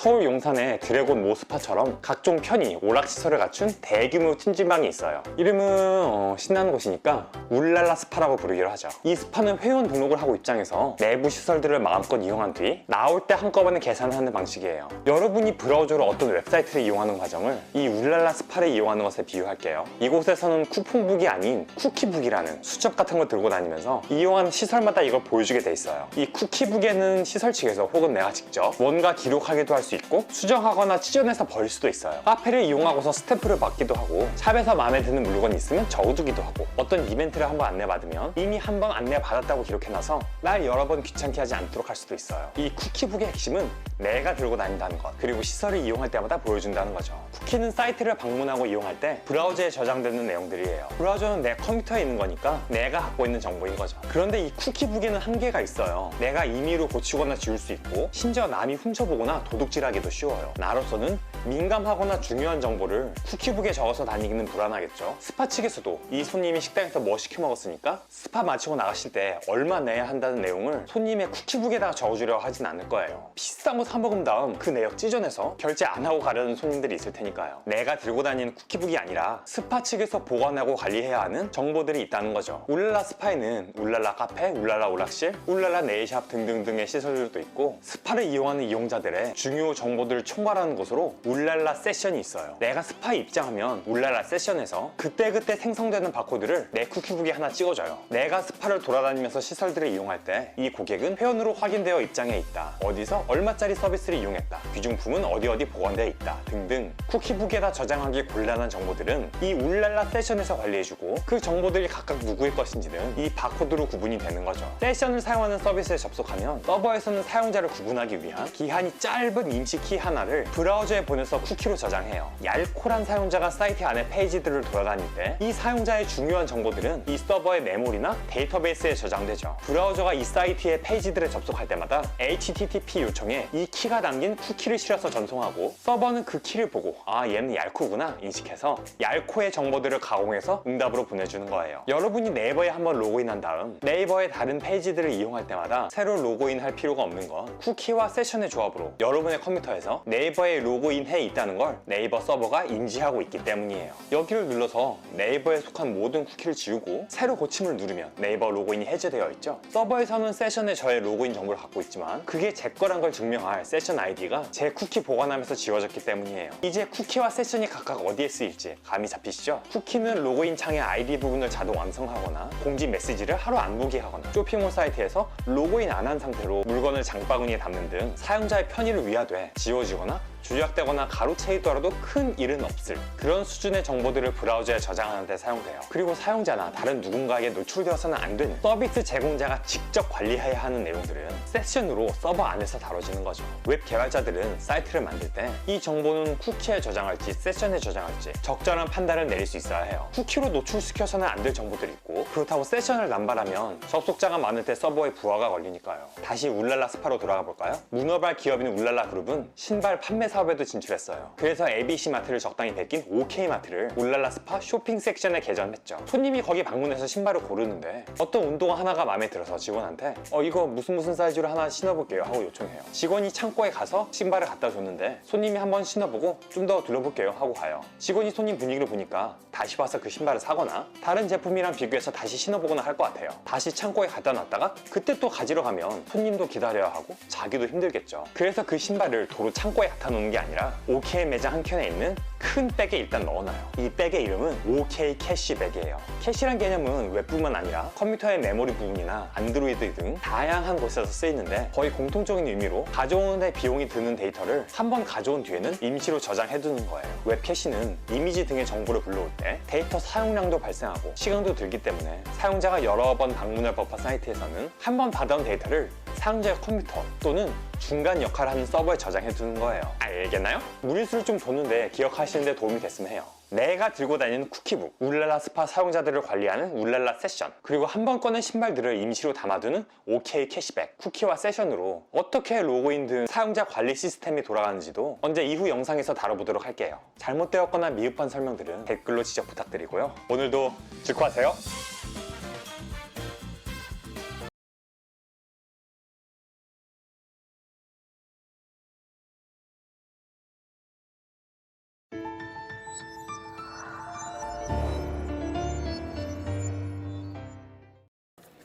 서울 용산의 드래곤 모스파처럼 각종 편의, 오락시설을 갖춘 대규모 찜질방이 있어요. 이름은 신나는 곳이니까 울랄라 스파라고 부르기로 하죠. 이 스파는 회원 등록을 하고 입장해서 내부 시설들을 마음껏 이용한 뒤 나올 때 한꺼번에 계산하는 방식이에요. 여러분이 브라우저로 어떤 웹사이트를 이용하는 과정을 이 울랄라 스파를 이용하는 것에 비유할게요. 이곳에서는 쿠폰북이 아닌 쿠키북이라는 수첩 같은 걸 들고 다니면서 이용하는 시설마다 이걸 보여주게 돼 있어요. 이 쿠키북에는 시설 측에서 혹은 내가 직접 뭔가 기록하기도 할 수 있고 수정하거나 찢어내서 버릴 수도 있어요. 카페를 이용하고서 스탬프를 받기도 하고 샵에서 마음에 드는 물건이 있으면 적어두기도 하고 어떤 이벤트를 한번 안내받으면 이미 한 번 안내받았다고 기록해놔서 날 여러 번 귀찮게 하지 않도록 할 수도 있어요. 이 쿠키북의 핵심은 내가 들고 다닌다는 것, 그리고 시설을 이용할 때마다 보여준다는 거죠. 쿠키는 사이트를 방문하고 이용할 때 브라우저에 저장되는 내용들이에요. 브라우저는 내 컴퓨터에 있는 거니까 내가 갖고 있는 정보인 거죠. 그런데 이 쿠키북에는 한계가 있어요. 내가 임의로 고치거나 지울 수 있고 심지어 남이 훔쳐보거나 도둑질하기도 쉬워요. 나로서는 민감하거나 중요한 정보를 쿠키북에 적어서 다니기는 불안하겠죠. 스파 측에서도 이 손님이 식당에서 뭐 시켜 먹었으니까 스파 마치고 나가실 때 얼마 내야 한다는 내용을 손님의 쿠키북에다가 적어주려 하진 않을 거예요. 비싼 거 사 먹은 다음 그 내역 찢어내서 결제 안 하고 가려는 손님들이 있을 테니까요. 내가 들고 다니는 쿠키북이 아니라 스파 측에서 보관하고 관리해야 하는 정보들이 있다는 거죠. 울랄라 스파에는 울랄라 카페, 울랄라 오락실, 울랄라 네일샵 등등등의 시설들도 있고 스파를 이용하는 이용자들의 중요 정보들을 총괄하는 곳으로 울랄라 세션이 있어요. 내가 스파에 입장하면 울랄라 세션에서 그때그때 생성되는 바코드를 내 쿠키북에 하나 찍어줘요. 내가 스파를 돌아다니면서 시설들을 이용할 때 이 고객은 회원으로 확인되어 입장해 있다, 어디서 얼마짜리 서비스를 이용했다, 귀중품은 어디 보관되어 있다 등등 쿠키북에다 저장하기 곤란한 정보들은 이 울랄라 세션에서 관리해주고 그 정보들이 각각 누구의 것인지는 이 바코드로 구분이 되는 거죠. 세션을 사용하는 서비스에 접속하면 서버에서는 사용자를 구분하기 위한 기한이 짧은 임시키 하나를 브라우저에 보내서 쿠키로 저장해요. 얄콜한 사용자가 사이트 안에 페이지들을 돌아다닐 때 이 사용자의 중요한 정보들은 이 서버의 메모리나 데이터베이스에 저장되죠. 브라우저가 이 사이트의 페이지들에 접속할 때마다 HTTP 요청에 이 키가 담긴 쿠키를 실어서 전송하고 서버는 그 키를 보고 아 얘는 얄코구나 인식해서 얄코의 정보들을 가공해서 응답으로 보내주는 거예요. 여러분이 네이버에 한번 로그인한 다음 네이버의 다른 페이지들을 이용할 때마다 새로 로그인할 필요가 없는 건 쿠키와 세션의 조합으로 여러분의 컴퓨터에서 네이버에 로그인해 있다는 걸 네이버 서버가 인지하고 있기 때문이에요. 여기를 눌러서 네이버에 속한 모든 쿠키를 지우고 새로 고침을 누르면 네이버 로그인이 해제되어 있죠. 서버에서는 세션에 저의 로그인 정보를 갖고 있지만 그게 제 거란 걸 증명할 세션 아이디가 제 쿠키 보관하면서 지워졌기 때문이에요. 이제 쿠키와 세션이 각각 어디에 쓰일지 감이 잡히시죠? 쿠키는 로그인 창의 아이디 부분을 자동 완성하거나 공지 메시지를 하루 안 보게 하거나 쇼핑몰 사이트에서 로그인 안 한 상태로 물건을 장바구니에 담는 등 사용자의 편의를 위하되 지워지거나 조작되거나 가로채이더라도 큰 일은 없을 그런 수준의 정보들을 브라우저에 저장하는 데 사용돼요. 그리고 사용자나 다른 누군가에게 노출되어서는 안 되는 서비스 제공자가 직접 관리해야 하는 내용들은 세션으로 서버 안에서 다뤄지는 거죠. 웹 개발자들은 사이트를 만들 때 이 정보는 쿠키에 저장할지 세션에 저장할지 적절한 판단을 내릴 수 있어야 해요. 쿠키로 노출시켜서는 안 될 정보들이 있고 그렇다고 세션을 남발하면 접속자가 많을 때 서버에 부하가 걸리니까요. 다시 울랄라 스파로 돌아가 볼까요? 문어발 기업인 울랄라 그룹은 신발 판매 사업에도 진출했어요. 그래서 ABC 마트를 적당히 베낀 OK 마트를 울랄라 스파 쇼핑 섹션에 개전했죠. 손님이 거기 방문해서 신발을 고르는데 어떤 운동화 하나가 마음에 들어서 직원한테 이거 무슨 사이즈로 하나 신어볼게요 하고 요청해요. 직원이 창고에 가서 신발을 갖다 줬는데 손님이 한번 신어보고 좀 더 둘러볼게요 하고 가요. 직원이 손님 분위기를 보니까 다시 와서 그 신발을 사거나 다른 제품이랑 비교해서 다시 신어보거나 할 것 같아요. 다시 창고에 갖다 놨다가 그때 또 가지러 가면 손님도 기다려야 하고 자기도 힘들겠죠. 그래서 그 신발을 도로 창고에 갖다 놓는 게 아니라 OK 매장 한켠에 있는 큰 백에 일단 넣어놔요. 이 백의 이름은 OK 캐시백이에요. 캐시란 개념은 웹뿐만 아니라 컴퓨터의 메모리 부분이나 안드로이드 등 다양한 곳에서 쓰이는데 거의 공통적인 의미로 가져오는데 비용이 드는 데이터를 한번 가져온 뒤에는 임시로 저장해두는 거예요. 웹 캐시는 이미지 등의 정보를 불러올 때 데이터 사용량도 발생하고 시간도 들기 때문에 사용자가 여러 번 방문할 법한 사이트에서는 한 번 받아온 데이터를 사용자의 컴퓨터 또는 중간 역할을 하는 서버에 저장해두는 거예요. 알겠나요? 무리수를 좀 뒀는데 기억하시는 데 도움이 됐으면 해요. 내가 들고 다니는 쿠키북, 울랄라 스파 사용자들을 관리하는 울랄라 세션, 그리고 한 번 꺼낸 신발들을 임시로 담아두는 OK 캐시백, 쿠키와 세션으로 어떻게 로그인 등 사용자 관리 시스템이 돌아가는지도 언제 이후 영상에서 다뤄보도록 할게요. 잘못되었거나 미흡한 설명들은 댓글로 지적 부탁드리고요. 오늘도 즐거워하세요.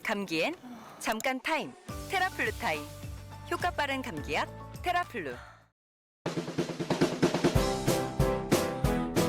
감기엔 잠깐 타임 테라플루 타임. 효과 빠른 감기약 테라플루.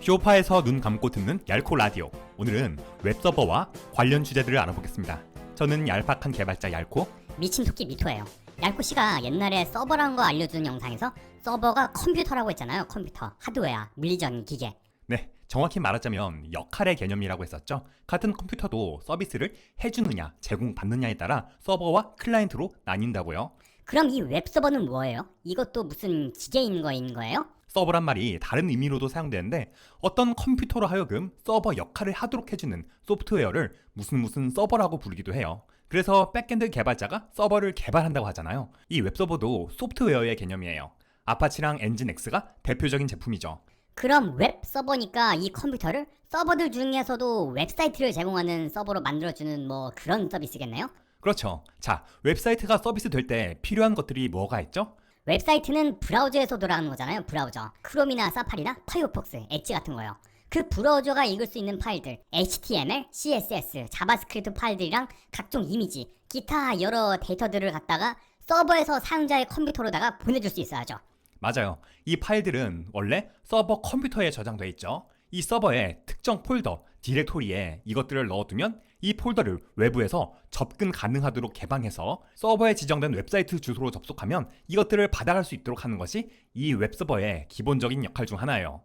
쇼파에서 눈 감고 듣는 얄코 라디오. 오늘은 웹서버와 관련 주제들을 알아보겠습니다. 저는 얄팍한 개발자 얄코. 미친 토끼 미토예요. 얄코 씨가 옛날에 서버라는 거 알려주는 영상에서 서버가 컴퓨터라고 했잖아요. 컴퓨터, 하드웨어, 물리적인 기계. 네, 정확히 말하자면 역할의 개념이라고 했었죠. 같은 컴퓨터도 서비스를 해주느냐, 제공받느냐에 따라 서버와 클라이언트로 나뉜다고요. 그럼 이 웹서버는 뭐예요? 이것도 무슨 기계인 거인 거예요? 서버란 말이 다른 의미로도 사용되는데 어떤 컴퓨터로 하여금 서버 역할을 하도록 해주는 소프트웨어를 무슨 서버라고 부르기도 해요. 그래서 백엔드 개발자가 서버를 개발한다고 하잖아요. 이 웹서버도 소프트웨어의 개념이에요. 아파치랑 엔진X가 대표적인 제품이죠. 그럼 웹서버니까 이 컴퓨터를 서버들 중에서도 웹사이트를 제공하는 서버로 만들어주는 뭐 그런 서비스겠네요? 그렇죠. 자, 웹사이트가 서비스 될 때 필요한 것들이 뭐가 있죠? 웹사이트는 브라우저에서 돌아가는 거잖아요. 브라우저. 크롬이나 사파리나 파이어폭스, 엣지 같은 거요. 그 브라우저가 읽을 수 있는 파일들, HTML, CSS, 자바스크립트 파일들이랑 각종 이미지, 기타 여러 데이터들을 갖다가 서버에서 사용자의 컴퓨터로다가 보내줄 수 있어야죠. 맞아요. 이 파일들은 원래 서버 컴퓨터에 저장돼 있죠. 이 서버에 특정 폴더, 디렉토리에 이것들을 넣어두면 이 폴더를 외부에서 접근 가능하도록 개방해서 서버에 지정된 웹사이트 주소로 접속하면 이것들을 받아갈 수 있도록 하는 것이 이 웹서버의 기본적인 역할 중 하나예요.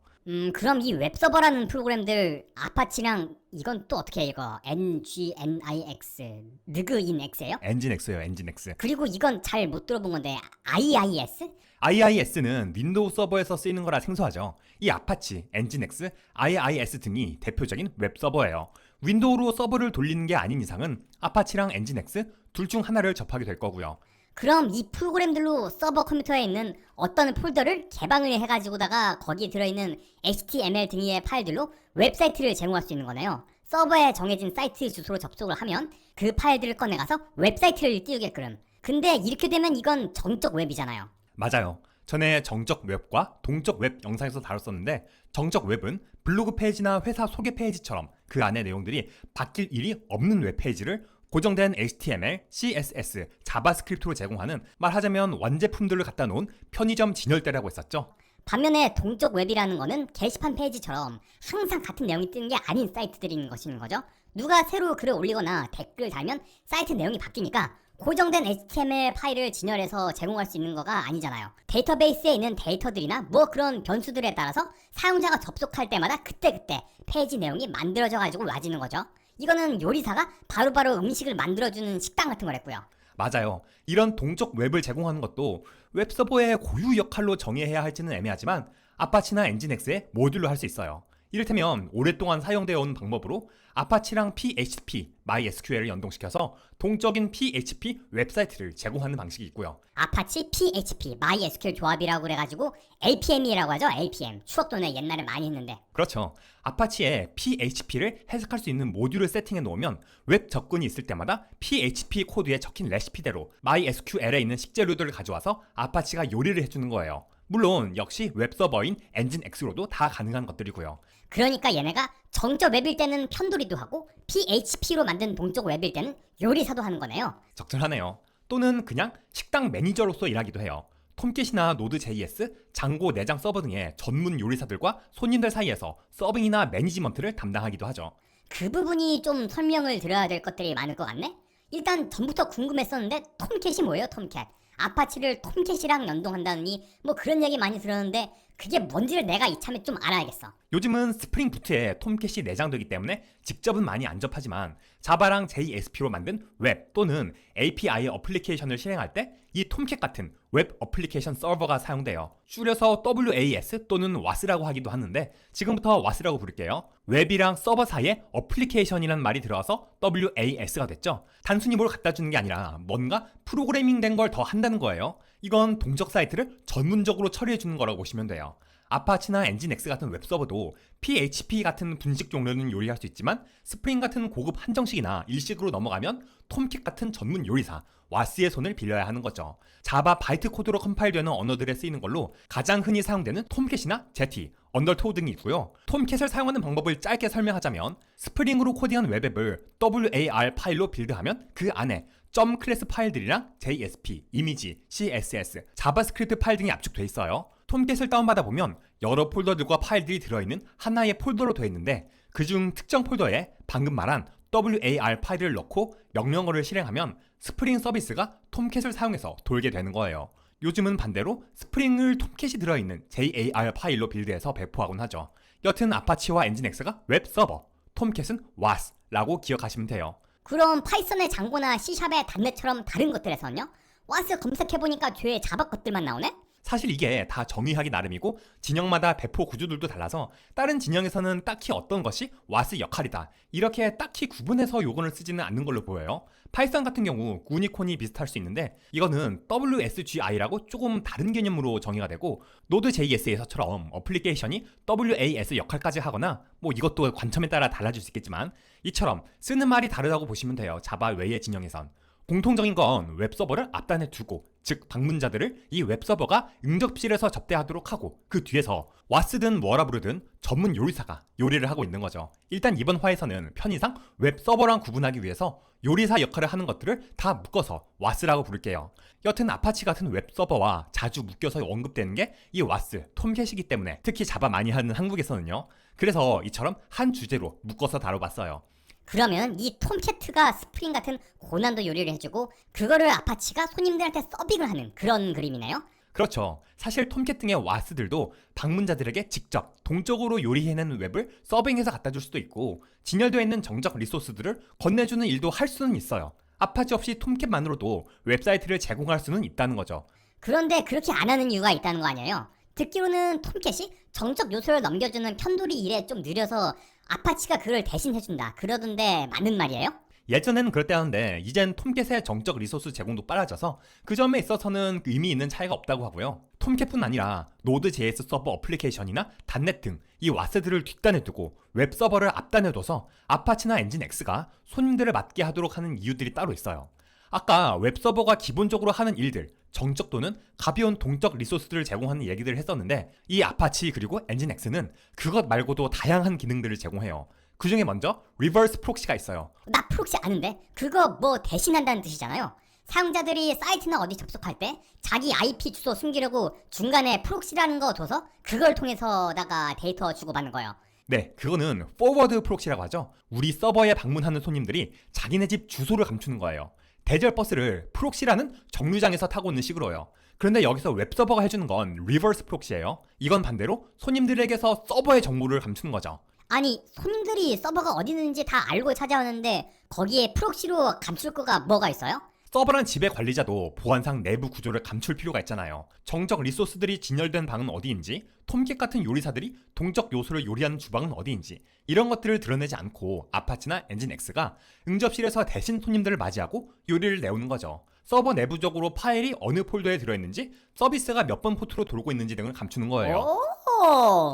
그럼 이 웹서버라는 프로그램들 아파치랑 이건 또 어떻게 읽어? NGNIX, 느그인X예요? 엔진X예요, 엔진X. 그리고 이건 잘 못 들어본 건데 IIS? IIS는 윈도우 서버에서 쓰이는 거라 생소하죠. 이 아파치, 엔진X, IIS 등이 대표적인 웹서버예요. 윈도우로 서버를 돌리는 게 아닌 이상은 아파치랑 엔진X 둘 중 하나를 접하게 될 거고요. 그럼 이 프로그램들로 서버 컴퓨터에 있는 어떤 폴더를 개방을 해가지고다가 거기에 들어있는 HTML 등의 파일들로 웹사이트를 제공할 수 있는 거네요. 서버에 정해진 사이트 주소로 접속을 하면 그 파일들을 꺼내가서 웹사이트를 띄우게끔. 근데 이렇게 되면 이건 정적 웹이잖아요. 맞아요. 전에 정적 웹과 동적 웹 영상에서 다뤘었는데 정적 웹은 블로그 페이지나 회사 소개 페이지처럼 그 안의 내용들이 바뀔 일이 없는 웹페이지를 고정된 HTML, CSS, 자바스크립트로 제공하는 말하자면 완제품들을 갖다 놓은 편의점 진열대라고 했었죠. 반면에 동적 웹이라는 거는 게시판 페이지처럼 항상 같은 내용이 뜨는 게 아닌 사이트들인 것인 거죠. 누가 새로 글을 올리거나 댓글 달면 사이트 내용이 바뀌니까 고정된 HTML 파일을 진열해서 제공할 수 있는 거가 아니잖아요. 데이터베이스에 있는 데이터들이나 뭐 그런 변수들에 따라서 사용자가 접속할 때마다 그때그때 페이지 내용이 만들어져 가지고 와지는 거죠. 이거는 요리사가 바로바로 음식을 만들어주는 식당 같은 거랬고요. 맞아요. 이런 동적 웹을 제공하는 것도 웹서버의 고유 역할로 정의해야 할지는 애매하지만 아파치나 엔진X의 모듈로 할 수 있어요. 이를테면 오랫동안 사용되어 온 방법으로 아파치랑 PHP, MySQL을 연동시켜서 동적인 PHP 웹사이트를 제공하는 방식이 있고요. 아파치, PHP, MySQL 조합이라고 그래가지고 APM이라고 하죠. APM. 추억도네 옛날에 많이 했는데. 그렇죠. 아파치에 PHP를 해석할 수 있는 모듈을 세팅해 놓으면 웹 접근이 있을 때마다 PHP 코드에 적힌 레시피대로 MySQL에 있는 식재료들을 가져와서 아파치가 요리를 해주는 거예요. 물론 역시 웹서버인 엔진X로도 다 가능한 것들이고요. 그러니까 얘네가 정적 웹일 때는 편돌이도 하고 PHP로 만든 동적 웹일 때는 요리사도 하는 거네요. 적절하네요. 또는 그냥 식당 매니저로서 일하기도 해요. 톰캣이나 노드.js, 장고 내장 서버 등의 전문 요리사들과 손님들 사이에서 서빙이나 매니지먼트를 담당하기도 하죠. 그 부분이 좀 설명을 드려야 될 것들이 많을 것 같네? 일단 전부터 궁금했었는데 톰캣이 뭐예요, 톰캣? 아파치를 톰캣이랑 연동한다느니 뭐 그런 얘기 많이 들었는데 그게 뭔지를 내가 이참에 좀 알아야겠어. 요즘은 스프링 부트에 톰캣이 내장되기 때문에 직접은 많이 안 접하지만 자바랑 JSP로 만든 웹 또는 API 어플리케이션을 실행할 때 이 톰캣 같은 웹 어플리케이션 서버가 사용돼요. 줄여서 WAS 또는 WAS라고 하기도 하는데 지금부터 WAS라고 부를게요. 웹이랑 서버 사이에 어플리케이션이라는 말이 들어와서 WAS가 됐죠. 단순히 뭘 갖다 주는 게 아니라 뭔가 프로그래밍 된 걸 더 한다는 거예요. 이건 동적 사이트를 전문적으로 처리해 주는 거라고 보시면 돼요. 아파치나 엔진X 같은 웹서버도 PHP 같은 분식 종류는 요리할 수 있지만 스프링 같은 고급 한정식이나 일식으로 넘어가면 톰캣 같은 전문 요리사 와스의 손을 빌려야 하는 거죠. 자바 바이트 코드로 컴파일되는 언어들에 쓰이는 걸로 가장 흔히 사용되는 톰캣이나 제티, 언더토우 등이 있고요. 톰캣을 사용하는 방법을 짧게 설명하자면 스프링으로 코딩한 웹앱을 WAR 파일로 빌드하면 그 안에 점 클래스 파일들이랑 JSP, 이미지, CSS, 자바스크립트 파일 등이 압축돼 있어요. 톰캣을 다운받아 보면 여러 폴더들과 파일들이 들어있는 하나의 폴더로 되어 있는데 그중 특정 폴더에 방금 말한 WAR 파일을 넣고 명령어를 실행하면 스프링 서비스가 톰캣을 사용해서 돌게 되는 거예요. 요즘은 반대로 스프링을 톰캣이 들어있는 JAR 파일로 빌드해서 배포하곤 하죠. 여튼 아파치와 엔진엑스가 웹 서버, 톰캣은 WAS라고 기억하시면 돼요. 그럼 파이썬의 장고나 C샵의 단넷처럼 다른 것들에서는요? 와스 검색해보니까 뒤에 자바 것들만 나오네? 사실 이게 다 정의하기 나름이고 진영마다 배포 구조들도 달라서 다른 진영에서는 딱히 어떤 것이 와스 역할이다 이렇게 딱히 구분해서 요건을 쓰지는 않는 걸로 보여요. 파이썬 같은 경우 구니콘이 비슷할 수 있는데 이거는 WSGI라고 조금 다른 개념으로 정의가 되고 Node.js에서처럼 어플리케이션이 WAS 역할까지 하거나 뭐 이것도 관점에 따라 달라질 수 있겠지만 이처럼 쓰는 말이 다르다고 보시면 돼요. 자바 외의 진영에선. 공통적인 건 웹서버를 앞단에 두고 즉 방문자들을 이 웹서버가 응접실에서 접대하도록 하고 그 뒤에서 와스든 뭐라 부르든 전문 요리사가 요리를 하고 있는 거죠. 일단 이번 화에서는 편의상 웹서버랑 구분하기 위해서 요리사 역할을 하는 것들을 다 묶어서 와스라고 부를게요. 여튼 아파치 같은 웹서버와 자주 묶여서 언급되는 게 이 와스, 톰캣이기 때문에 특히 자바 많이 하는 한국에서는요. 그래서 이처럼 한 주제로 묶어서 다뤄봤어요. 그러면 이 톰캣가 스프링 같은 고난도 요리를 해주고 그거를 아파치가 손님들한테 서빙을 하는 그런 그림이네요? 그렇죠. 사실 톰캣 등의 와스들도 방문자들에게 직접 동적으로 요리해내는 웹을 서빙해서 갖다 줄 수도 있고 진열되어 있는 정적 리소스들을 건네주는 일도 할 수는 있어요. 아파치 없이 톰캣만으로도 웹사이트를 제공할 수는 있다는 거죠. 그런데 그렇게 안 하는 이유가 있다는 거 아니에요? 듣기로는 톰캣이 정적 요소를 넘겨주는 편돌이 일에 좀 느려서 아파치가 그걸 대신 해준다 그러던데 맞는 말이에요? 예전에는 그랬다는데 이젠 톰캣의 정적 리소스 제공도 빨라져서 그 점에 있어서는 의미 있는 차이가 없다고 하고요. 톰캣뿐 아니라 Node.js 서버 어플리케이션이나 단넷 등 이 와스들을 뒷단에 두고 웹 서버를 앞단에 둬서 아파치나 엔진X가 손님들을 맡게 하도록 하는 이유들이 따로 있어요. 아까 웹 서버가 기본적으로 하는 일들, 정적 또는 가벼운 동적 리소스들을 제공하는 얘기들을 했었는데 이 아파치 그리고 엔진X는 그것 말고도 다양한 기능들을 제공해요. 그 중에 먼저 리버스 프록시가 있어요. 나 프록시 아는데 그거 뭐 대신한다는 뜻이잖아요. 사용자들이 사이트나 어디 접속할 때 자기 IP 주소 숨기려고 중간에 프록시라는 거 둬서 그걸 통해서다가 데이터 주고받는 거예요. 네, 그거는 포워드 프록시라고 하죠. 우리 서버에 방문하는 손님들이 자기네 집 주소를 감추는 거예요. 대절 버스를 프록시라는 정류장에서 타고 오는 식으로요. 그런데 여기서 웹서버가 해주는 건 리버스 프록시예요. 이건 반대로 손님들에게서 서버의 정보를 감추는 거죠. 아니 손님들이 서버가 어디 있는지 다 알고 찾아오는데 거기에 프록시로 감출 거가 뭐가 있어요? 서버란 지배 관리자도 보안상 내부 구조를 감출 필요가 있잖아요. 정적 리소스들이 진열된 방은 어디인지, 톰캣 같은 요리사들이 동적 요소를 요리하는 주방은 어디인지 이런 것들을 드러내지 않고 아파치나 엔진X가 응접실에서 대신 손님들을 맞이하고 요리를 내오는 거죠. 서버 내부적으로 파일이 어느 폴더에 들어있는지, 서비스가 몇 번 포트로 돌고 있는지 등을 감추는 거예요.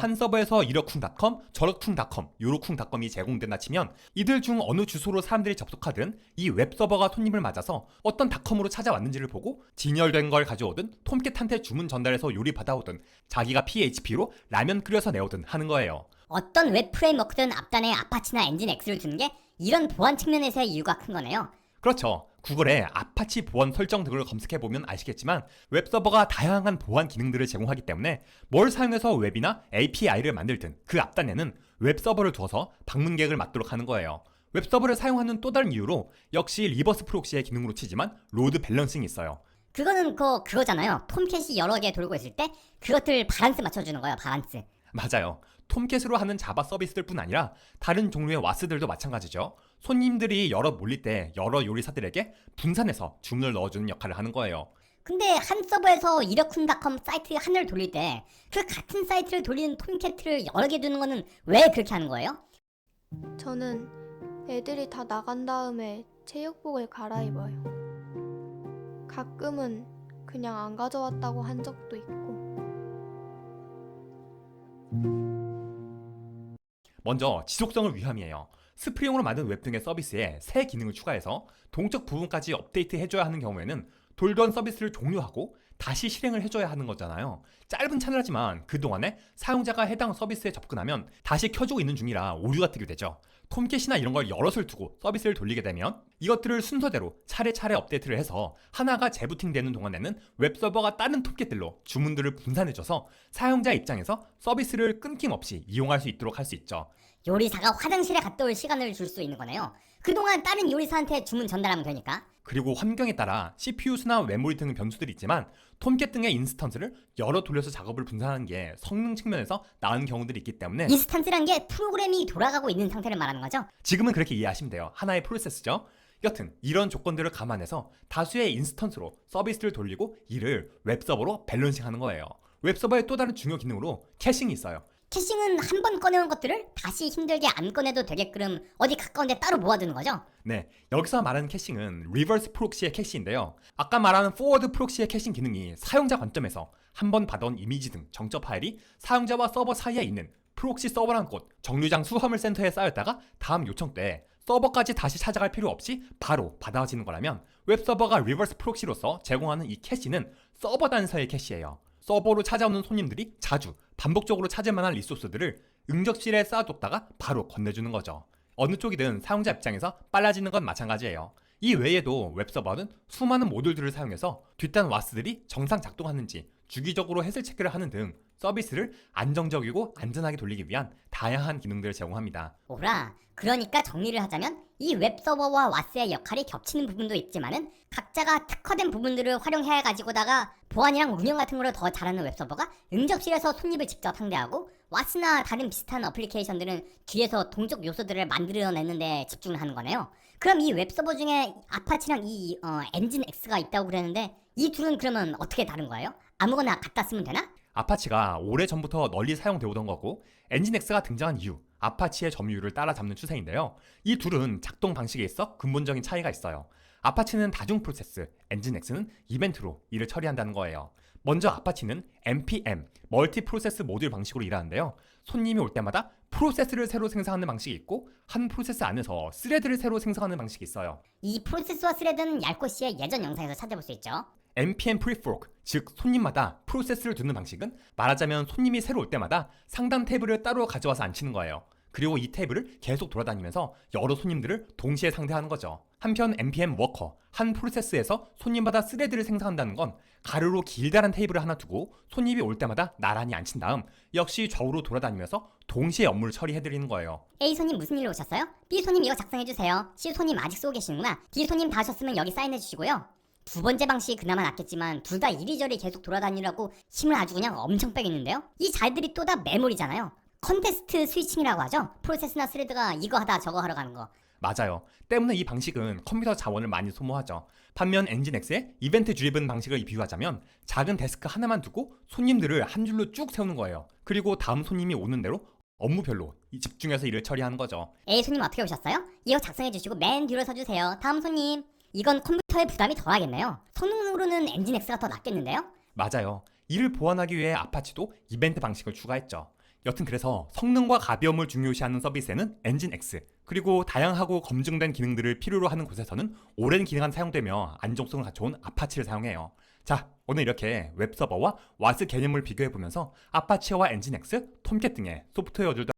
한 서버에서 이러쿵닷컴, 저러쿵닷컴, 요러쿵닷컴이 제공된다 치면 이들 중 어느 주소로 사람들이 접속하든 이 웹서버가 손님을 맞아서 어떤 닷컴으로 찾아왔는지를 보고 진열된 걸 가져오든 톰캣한테 주문 전달해서 요리 받아오든 자기가 PHP로 라면 끓여서 내오든 하는 거예요. 어떤 웹 프레임워크든 앞단에 아파치나 엔진X를 두는 게 이런 보안 측면에서의 이유가 큰 거네요. 그렇죠. 구글에 아파치 보안 설정 등을 검색해보면 아시겠지만 웹서버가 다양한 보안 기능들을 제공하기 때문에 뭘 사용해서 웹이나 API를 만들든 그 앞단에는 웹서버를 두어서 방문객을 맞도록 하는 거예요. 웹서버를 사용하는 또 다른 이유로 역시 리버스 프록시의 기능으로 치지만 로드 밸런싱이 있어요. 그거는 그거잖아요. 톰캣이 여러 개 돌고 있을 때 그것들 바란스 맞춰주는 거예요. 바란스. 맞아요. 톰캣으로 하는 자바 서비스들 뿐 아니라 다른 종류의 와스들도 마찬가지죠. 손님들이 여러 몰릴 때 여러 요리사들에게 분산해서 주문을 넣어주는 역할을 하는 거예요. 근데 한 서버에서 이러쿵닷컴 사이트 하나를 돌릴 때 그 같은 사이트를 돌리는 톰캣을 여러 개 두는 거는 왜 그렇게 하는 거예요? 저는 애들이 다 나간 다음에 체육복을 갈아입어요. 가끔은 그냥 안 가져왔다고 한 적도 있고. 먼저 지속성을 위함이에요. 스프링으로 만든 웹 등의 서비스에 새 기능을 추가해서 동적 부분까지 업데이트 해줘야 하는 경우에는 돌던 서비스를 종료하고 다시 실행을 해줘야 하는 거잖아요. 짧은 채널이지만 그동안에 사용자가 해당 서비스에 접근하면 다시 켜지고 있는 중이라 오류가 뜨게 되죠. 톰캣이나 이런 걸 여럿을 두고 서비스를 돌리게 되면 이것들을 순서대로 차례차례 업데이트를 해서 하나가 재부팅되는 동안에는 웹서버가 다른 톰캣들로 주문들을 분산해줘서 사용자 입장에서 서비스를 끊김없이 이용할 수 있도록 할 수 있죠. 요리사가 화장실에 갔다 올 시간을 줄 수 있는 거네요. 그동안 다른 요리사한테 주문 전달하면 되니까. 그리고 환경에 따라 CPU 수나 메모리 등 변수들이 있지만 톰캣 등의 인스턴스를 여러 돌려서 작업을 분산하는 게 성능 측면에서 나은 경우들이 있기 때문에 인스턴스란 게 프로그램이 돌아가고 있는 상태를 말하는 거죠? 지금은 그렇게 이해하시면 돼요. 하나의 프로세스죠. 여튼 이런 조건들을 감안해서 다수의 인스턴스로 서비스를 돌리고 이를 웹서버로 밸런싱하는 거예요. 웹서버의 또 다른 중요 기능으로 캐싱이 있어요. 캐싱은 한 번 꺼내온 것들을 다시 힘들게 안 꺼내도 되게끔 어디 가까운 데 따로 모아두는 거죠? 네, 여기서 말하는 캐싱은 리버스 프록시의 캐시인데요. 아까 말하는 포워드 프록시의 캐싱 기능이 사용자 관점에서 한 번 받아온 이미지 등 정적 파일이 사용자와 서버 사이에 있는 프록시 서버란 곳 정류장 수화물 센터에 쌓였다가 다음 요청 때 서버까지 다시 찾아갈 필요 없이 바로 받아지는 거라면 웹서버가 리버스 프록시로서 제공하는 이 캐시는 서버 단서의 캐시예요. 서버로 찾아오는 손님들이 자주 반복적으로 찾을 만한 리소스들을 응접실에 쌓아뒀다가 바로 건네주는 거죠. 어느 쪽이든 사용자 입장에서 빨라지는 건 마찬가지예요. 이 외에도 웹서버는 수많은 모듈들을 사용해서 뒷단 와스들이 정상 작동하는지 주기적으로 해설 체크를 하는 등 서비스를 안정적이고 안전하게 돌리기 위한 다양한 기능들을 제공합니다. 오라, 그러니까 정리를 하자면 이 웹서버와 와스의 역할이 겹치는 부분도 있지만은 각자가 특화된 부분들을 활용해 가지고다가 보안이랑 운영 같은 거를 더 잘하는 웹서버가 응접실에서 손님을 직접 상대하고 와스나 다른 비슷한 어플리케이션들은 뒤에서 동적 요소들을 만들어내는데 집중을 하는 거네요. 그럼 이 웹서버 중에 아파치랑 이 엔진X가 있다고 그랬는데 이 둘은 그러면 어떻게 다른 거예요? 아무거나 갖다 쓰면 되나? 아파치가 오래전부터 널리 사용되어 오던 거고 엔진X가 등장한 이후 아파치의 점유율을 따라잡는 추세인데요. 이 둘은 작동 방식에 있어 근본적인 차이가 있어요. 아파치는 다중 프로세스, 엔진X는 이벤트로 일을 처리한다는 거예요. 먼저 아파치는 NPM, 멀티 프로세스 모듈 방식으로 일하는데요. 손님이 올 때마다 프로세스를 새로 생성하는 방식이 있고 한 프로세스 안에서 스레드를 새로 생성하는 방식이 있어요. 이 프로세스와 스레드는 얄코씨의 예전 영상에서 찾아볼 수 있죠. NPM 프리포크, 즉 손님마다 프로세스를 두는 방식은 말하자면 손님이 새로 올 때마다 상담 탭을 따로 가져와서 앉히는 거예요. 그리고 이 탭을 계속 돌아다니면서 여러 손님들을 동시에 상대하는 거죠. 한편 NPM 워커, 한 프로세스에서 손님마다 스레드를 생성한다는 건 가로로 길다란 테이블을 하나 두고 손님이 올 때마다 나란히 앉힌 다음 역시 좌우로 돌아다니면서 동시에 업무를 처리해드리는 거예요. A 손님 무슨 일로 오셨어요? B 손님 이거 작성해주세요. C 손님 아직 쏘고 계시는구나. D 손님 다 하셨으면 여기 사인해주시고요. 두 번째 방식이 그나마 낫겠지만 둘 다 이리저리 계속 돌아다니라고 힘을 아주 그냥 엄청 빼겠는데요? 이 자리들이 또 다 메모리잖아요. 컨테스트 스위칭이라고 하죠. 프로세스나 스레드가 이거 하다 저거 하러 가는 거. 맞아요. 때문에 이 방식은 컴퓨터 자원을 많이 소모하죠. 반면 엔진X의 이벤트 드리븐 방식을 비유하자면 작은 데스크 하나만 두고 손님들을 한 줄로 쭉 세우는 거예요. 그리고 다음 손님이 오는 대로 업무별로 집중해서 일을 처리하는 거죠. A 손님 어떻게 오셨어요? 이거 작성해 주시고 맨 뒤로 서주세요. 다음 손님. 이건 컴퓨터의 부담이 덜하겠네요. 성능으로는 엔진X가 더 낫겠는데요? 맞아요. 이를 보완하기 위해 아파치도 이벤트 방식을 추가했죠. 여튼 그래서 성능과 가벼움을 중요시하는 서비스에는 엔진X, 그리고 다양하고 검증된 기능들을 필요로 하는 곳에서는 오랜 기능이 사용되며 안정성을 갖춰온 아파치를 사용해요. 자, 오늘 이렇게 웹서버와 와스 개념을 비교해보면서 아파치와 엔진X, 톰캣 등의 소프트웨어들도